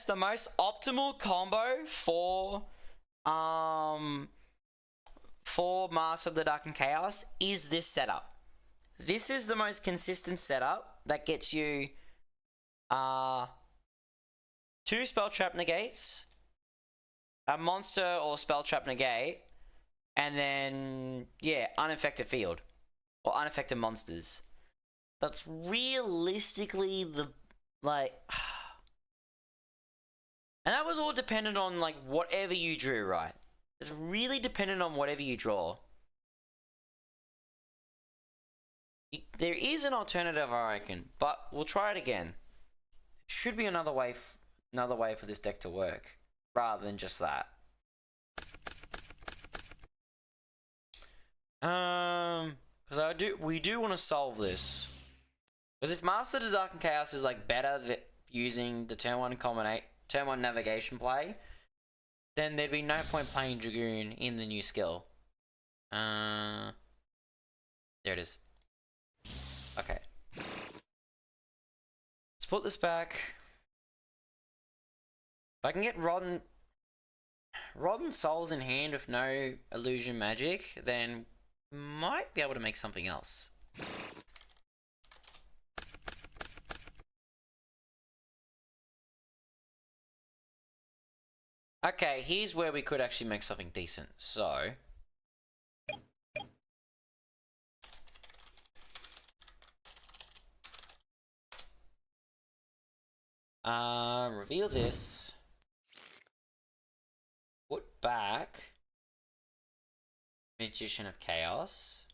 the most optimal combo for Master of the Dark and Chaos is this setup. this is the most consistent setup that gets you 2 spell trap negates, a monster or spell trap negate, and then yeah, unaffected field or unaffected monsters. That's realistically the like, and that was all dependent on like whatever you drew, right? It's really dependent on whatever you draw. There is an alternative, I reckon, but we'll try it again. Should be another way for this deck to work, rather than just that. Because we do want to solve this. Because if Master of the Dark and Chaos is like better using the turn 1 navigation play, then there'd be no point playing Dragoon in the new skill. There it is. Okay. Let's put this back. If I can get Rotten Souls in hand with no illusion magic, then might be able to make something else. Okay, here's where we could actually make something decent. So reveal this. Put back Magician of Chaos.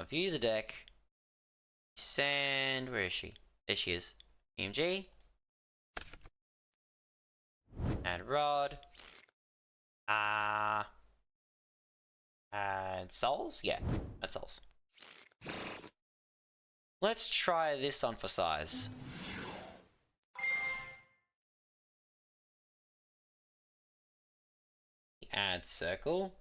View the deck. Send. Where is she? There she is. EMG. Add Rod. Add Souls? Yeah, add Souls. Let's try this on for size. Add Circle.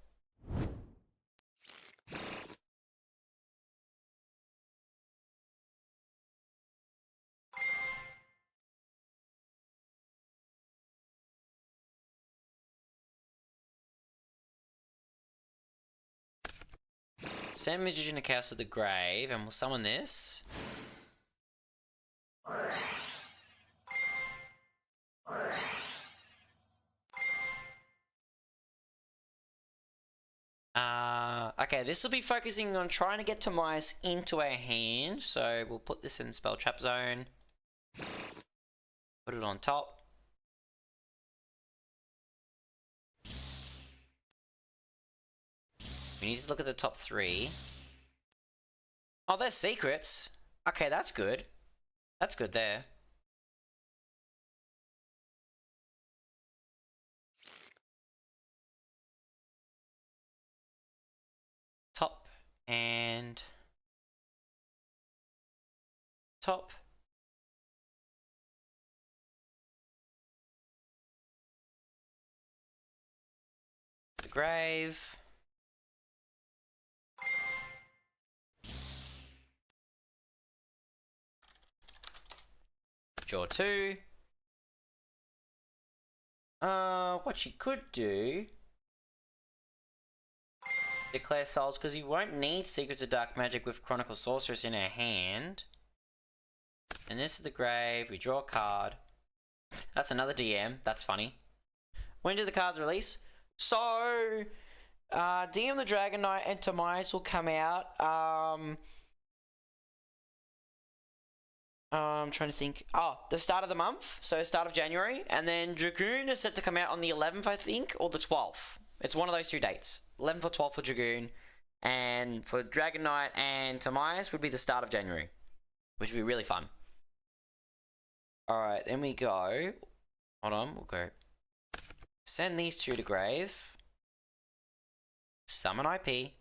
Send Magician of Chaos to the grave, and we'll summon this. Okay, this will be focusing on trying to get Tomias into our hand, so we'll put this in spell trap zone. Put it on top. We need to look at the top 3. Oh, there's secrets. Okay, that's good. That's good there. Top and top. The grave. Draw 2. What you could do, declare Souls, because you won't need Secrets of Dark Magic with Chronicle Sorceress in our hand. And this is the grave. We draw a card. That's another DM. That's funny. When do the cards release? So, DM the Dragon Knight and Tomias will come out. I'm trying to think. Oh, the start of the month, so start of January, and then Dragoon is set to come out on the 11th, I think, or the 12th. It's one of those 2 dates. 11th or 12th for Dragoon, and for Dragon Knight and Tomias would be the start of January, which would be really fun. Alright, then we go. Hold on, we'll go. Send these 2 to grave. Summon IP.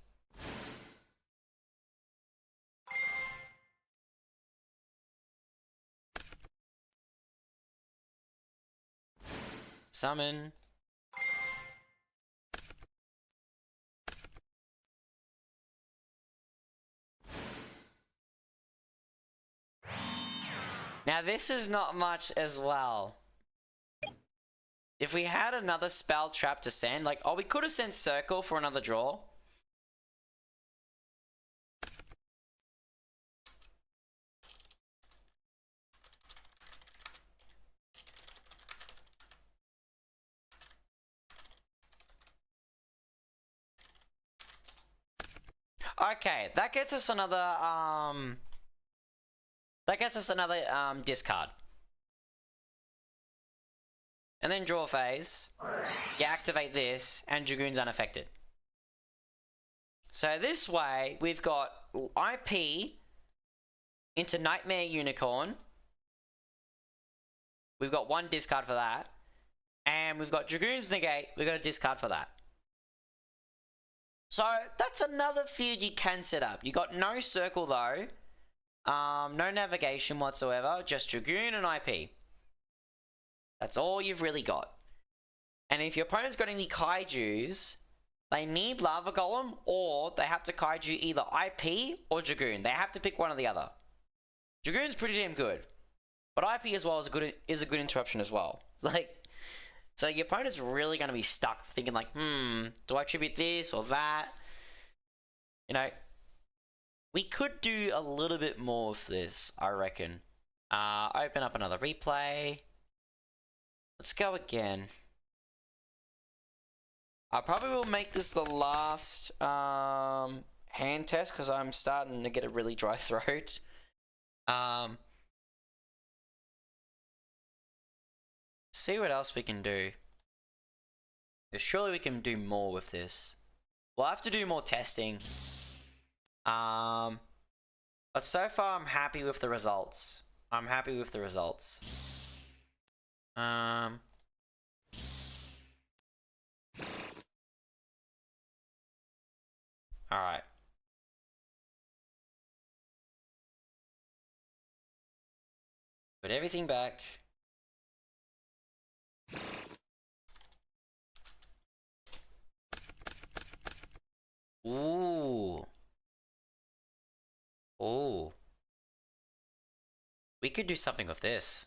Summon. Now this is not much as well. If we had another spell trap to send, like, oh, we could have sent Circle for another draw. Okay, that gets us another discard. And then draw phase. You activate this, and Dragoon's unaffected. So this way, we've got IP into Nightmare Unicorn. We've got one discard for that. And we've got Dragoon's Negate. We've got a discard for that. So that's another field you can set up. You got no circle though. No navigation whatsoever. Just Dragoon and IP. That's all you've really got. And if your opponent's got any Kaijus, they need Lava Golem, or they have to Kaiju either IP or Dragoon. They have to pick one or the other. Dragoon's pretty damn good, but IP as well is a good interruption as well. So your opponent's really going to be stuck thinking like, do I tribute this or that? You know, we could do a little bit more of this, I reckon. Open up another replay. Let's go again. I probably will make this the last hand test because I'm starting to get a really dry throat. See what else we can do. Surely we can do more with this. We'll have to do more testing. But so far I'm happy with the results. Alright. Put everything back. Ooh. Ooh. We could do something with this.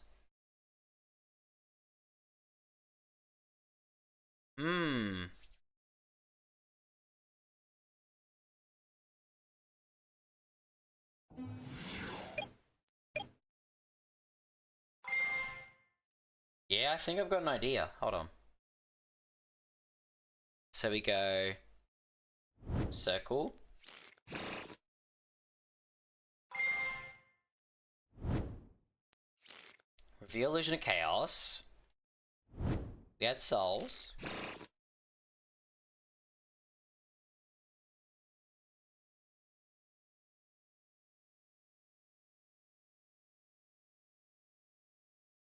Yeah, I think I've got an idea. Hold on. So we go circle. Reveal Illusion of Chaos. We add souls.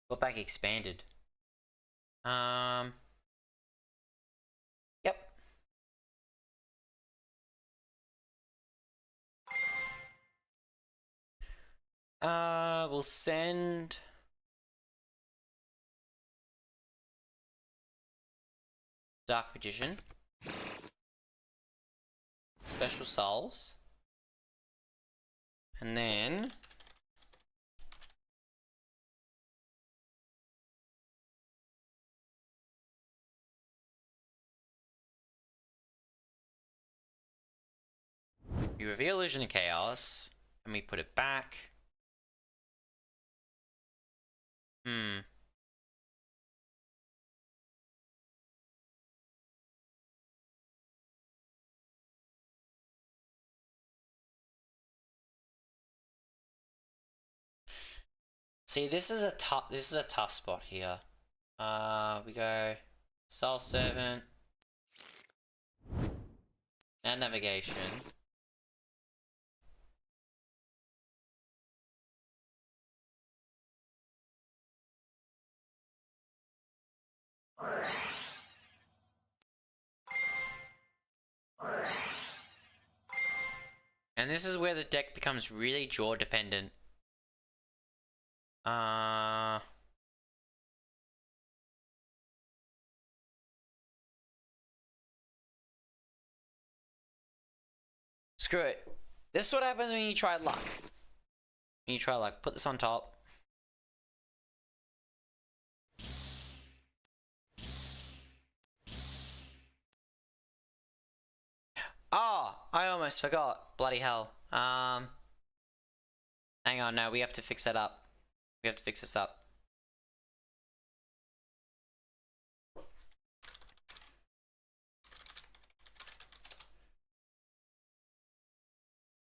Got back expanded. Yep. We'll send Dark Magician. Special Souls. And then we reveal Illusion of Chaos, and we put it back. See, this is a tough spot here. We go Soul Servant and Navigation. And this is where the deck becomes really draw dependent. Screw it. This is what happens when you try luck. Put this on top. Oh, I almost forgot. Bloody hell. Hang on, no, we have to fix that up. We have to fix this up.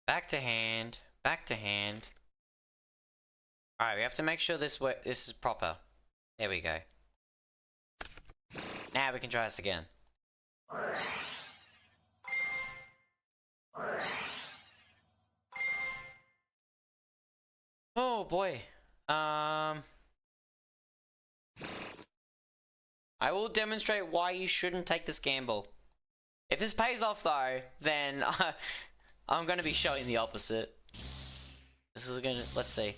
Back to hand. Back to hand. Alright, we have to make sure this is proper. There we go. Now we can try this again. Oh boy. I will demonstrate why you shouldn't take this gamble. If this pays off though, then I'm gonna be showing the opposite. This is gonna, let's see.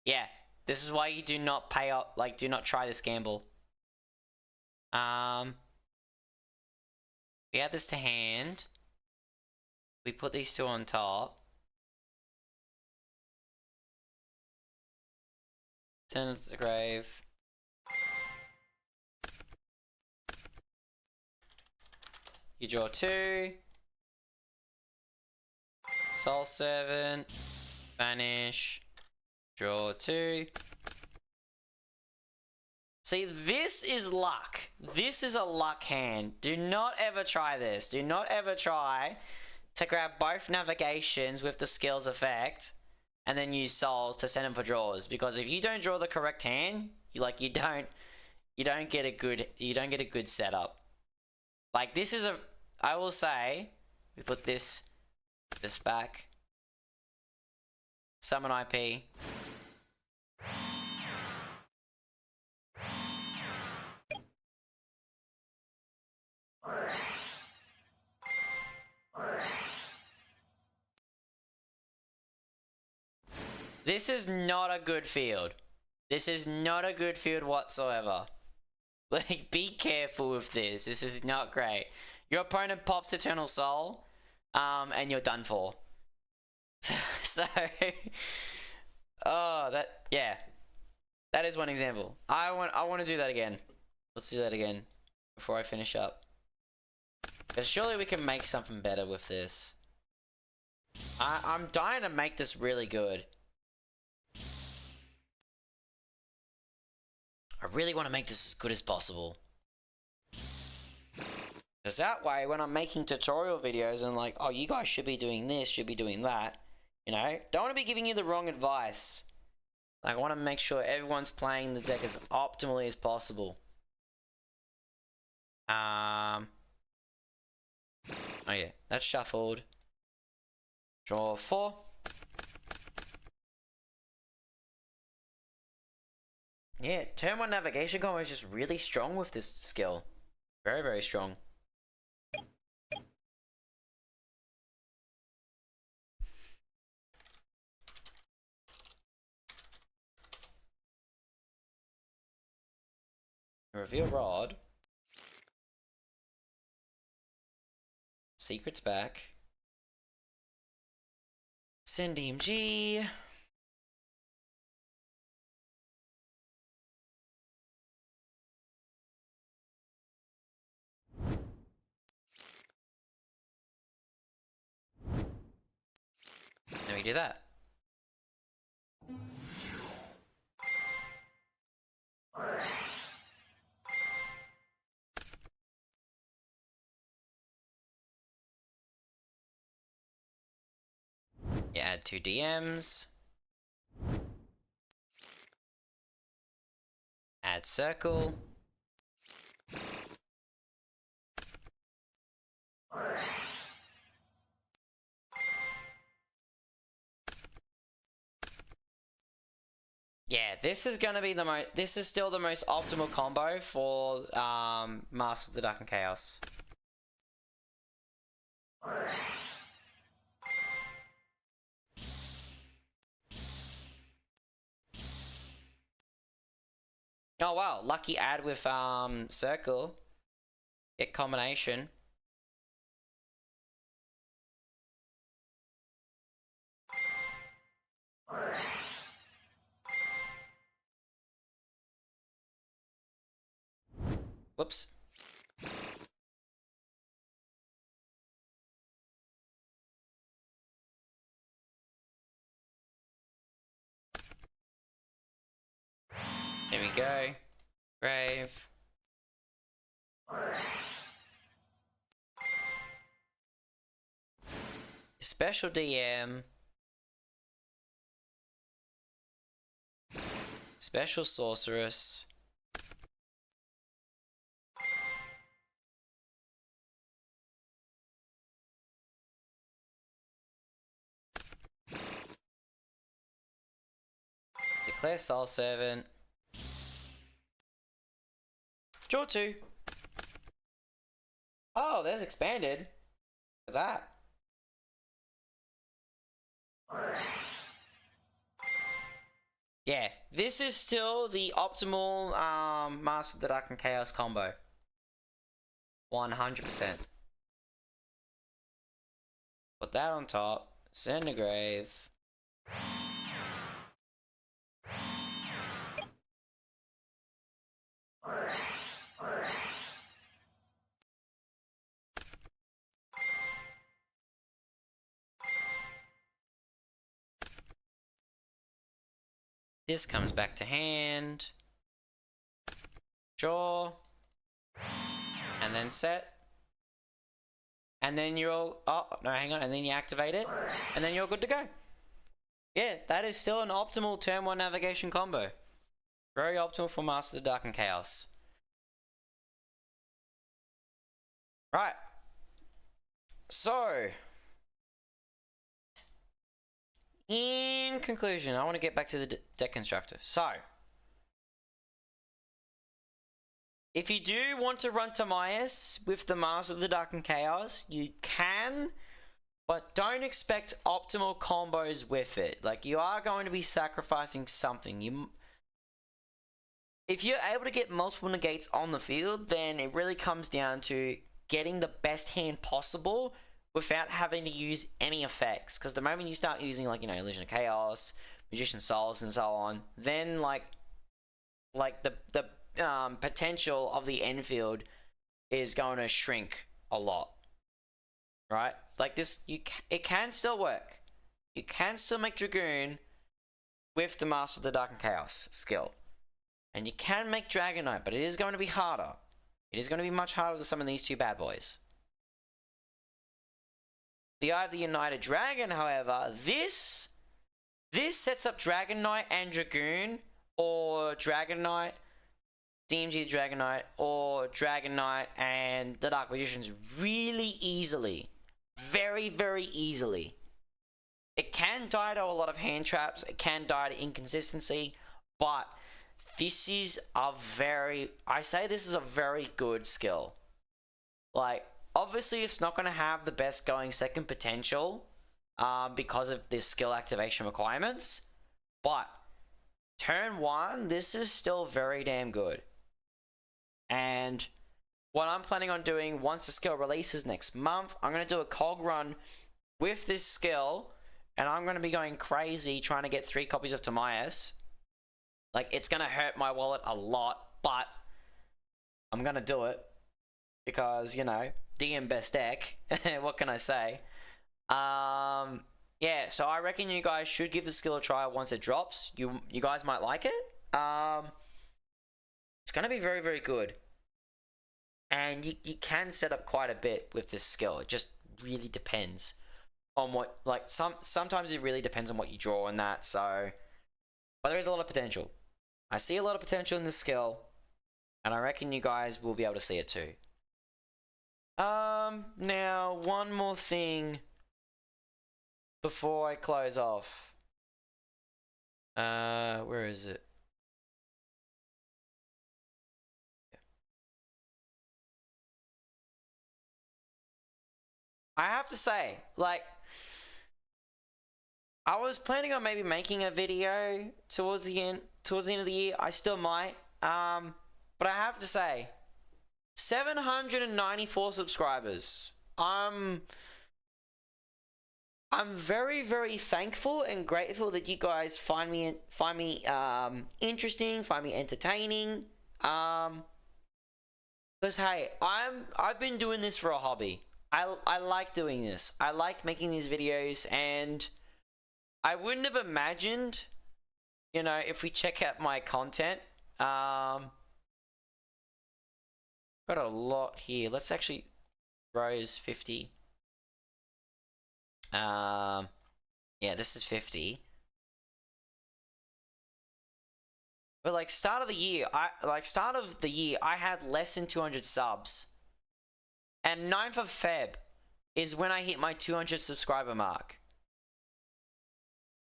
Yeah, this is why you do not pay up, like, do not try this gamble. We add this to hand. We put these two on top. Send it to the grave. You draw 2. Soul Servant. Vanish. Draw 2. See, this is luck. This is a luck hand. Do not ever try this. Do not ever try to grab both navigations with the skills effect and then use souls to send them for draws. Because if you don't draw the correct hand, you don't get a good setup. Like, this is a, I will say, we put this back. Summon IP. This is not a good field. This is not a good field whatsoever. Like, be careful with this. This is not great. Your opponent pops Eternal Soul, and you're done for. So, oh, yeah. That is one example. I want to do that again. Let's do that again before I finish up. Because surely we can make something better with this. I'm dying to make this really good. I really want to make this as good as possible. Because that way, when I'm making tutorial videos and like, oh, you guys should be doing this, should be doing that, you know? Don't want to be giving you the wrong advice. Like, I want to make sure everyone's playing the deck as optimally as possible. Oh yeah, that's shuffled. Draw 4. Yeah, turn 1 navigation combo is just really strong with this skill. Very, very strong. Reveal Rod. Secrets back. Send DMG. Then we do that. You add 2 DMs. Add circle. Yeah, this is gonna be the most. This is still the most optimal combo for Master of the Dark and Chaos. Oh wow, lucky add with circle. Get combination. Whoops. There we go. Grave. Special DM. Special Sorceress. Declare Soul Servant. Draw 2. Oh, there's expanded. Look at that. Yeah, this is still the optimal Master of the Dark and Chaos combo. 100%. Put that on top. Send to grave. This comes back to hand. Draw. And then set. And then you're all... Oh, no, hang on. And then you activate it. And then you're good to go. Yeah, that is still an optimal turn 1 navigation combo. Very optimal for Master of the Dark and Chaos. Right. So... in conclusion, I want to get back to the deck constructor. So, if you do want to run Timaeus with the Master of the Dark and Chaos, you can, but don't expect optimal combos with it. Like, you are going to be sacrificing something. If you're able to get multiple negates on the field, then it really comes down to getting the best hand possible without having to use any effects. Because the moment you start using, like, you know, Illusion of Chaos, Magician Souls, and so on, then, like the potential of the end field is going to shrink a lot. Right? Like, this, it can still work. You can still make Dragoon with the Master of the Dark and Chaos skill. And you can make Dragon Knight, but it is going to be harder. It is going to be much harder than some of these two bad boys. The Eye of the United Dragon, however, this sets up Dragon Knight and Dragoon, or Dragon Knight, DMG Dragon Knight, or Dragon Knight and the Dark Magicians really easily. Very, very easily. It can die to a lot of hand traps, it can die to inconsistency, but this is a very, I say this is a very good skill. Like, obviously, it's not going to have the best going second potential because of this skill activation requirements. But turn 1, this is still very damn good. And what I'm planning on doing once the skill releases next month, I'm going to do a cog run with this skill. And I'm going to be going crazy trying to get 3 copies of Timaeus. Like, it's going to hurt my wallet a lot, but I'm going to do it. Because, you know, DM best deck. What can I say? Yeah, so I reckon you guys should give the skill a try once it drops. You guys might like it. It's going to be very, very good. And you can set up quite a bit with this skill. It just really depends on what, like, sometimes it really depends on what you draw and that, so. But there is a lot of potential. I see a lot of potential in this skill. And I reckon you guys will be able to see it too. Now, one more thing before I close off. Where is it? I have to say, like, I was planning on maybe making a video towards the end of the year. I still might. But I have to say, 794 subscribers. I'm very, very thankful and grateful that you guys find me interesting, find me entertaining. Because hey, I've been doing this for a hobby. I like doing this. I like making these videos, and I wouldn't have imagined, you know, if we check out my content, got a lot here. Let's actually Rose 50. Yeah, this is 50. But like start of the year, I had less than 200 subs. And 9th of Feb is when I hit my 200 subscriber mark.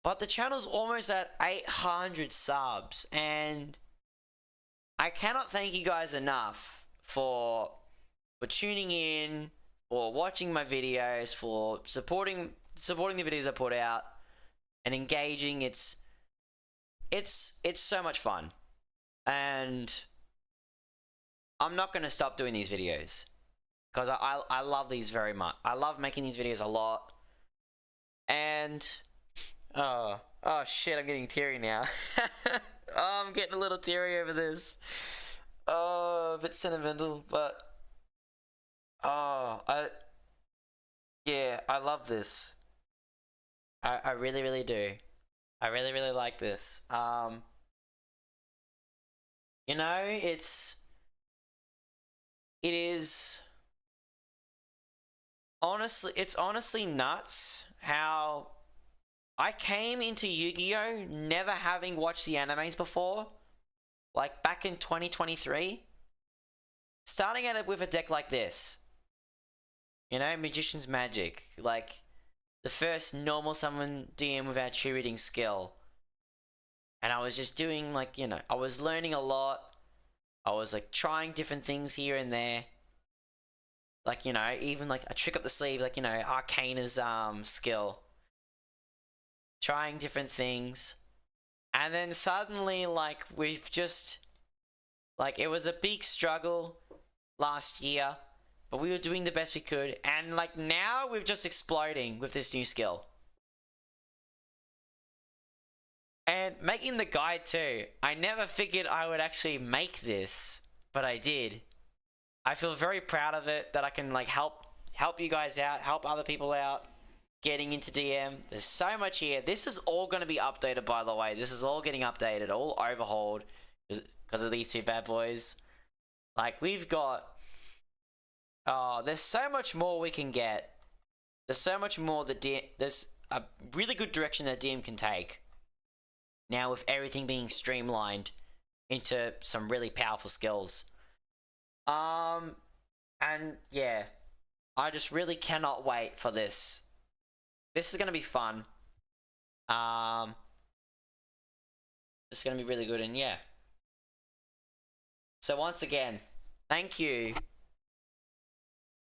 But the channel's almost at 800 subs, and I cannot thank you guys enough for tuning in, for watching my videos, for supporting the videos I put out, and engaging. It's so much fun, and I'm not gonna stop doing these videos because I love these very much. I love making these videos a lot, and oh shit, I'm getting teary now. Oh, I'm getting a little teary over this. Oh, a bit sentimental, but yeah, I love this. I really, really do. I really, really like this. You know, it is honestly nuts how I came into Yu-Gi-Oh! Never having watched the animes before, like back in 2023, starting at it with a deck like this. You know, Magician's Magic, like the first normal summon DM without true reading skill. And I was just doing like, you know, I was learning a lot. I was like trying different things here and there. Like, you know, even like a trick up the sleeve, like, you know, Arcana's skill. Trying different things. And then suddenly, like, we've just, like, it was a big struggle last year, but we were doing the best we could. And like now we're just exploding with this new skill. And making the guide too. I never figured I would actually make this, but I did. I feel very proud of it that I can like help you guys out, help other people out, getting into DM. There's so much here. This is all going to be updated, by the way. This is all getting updated, all overhauled because of these two bad boys. Like we've got, oh, there's so much more we can get. There's so much more that there's a really good direction that DM can take. Now with everything being streamlined into some really powerful skills. And yeah, I just really cannot wait for this. This is gonna be fun. It's gonna be really good, and yeah. So once again, thank you.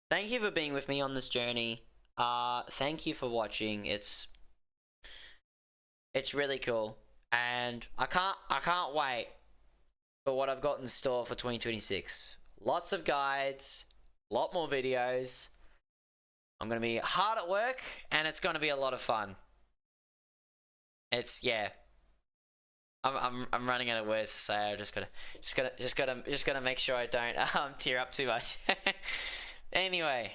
Thank you for being with me on this journey. Thank you for watching. It's really cool. And I can't wait for what I've got in store for 2026. Lots of guides, a lot more videos. I'm gonna be hard at work, and it's gonna be a lot of fun. It's yeah. I'm running out of words to say. I just gotta make sure I don't tear up too much. Anyway,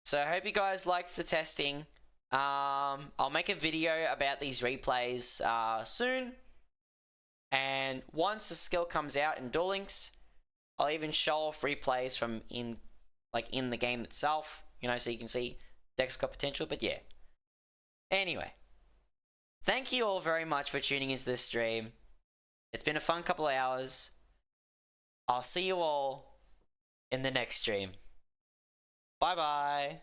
so I hope you guys liked the testing. I'll make a video about these replays soon, and once the skill comes out in Duel Links, I'll even show off replays from in the game itself, you know, so you can see deck's got potential. But yeah, anyway, thank you all very much for tuning into this stream. It's been a fun couple of hours. I'll see you all in the next stream. Bye bye.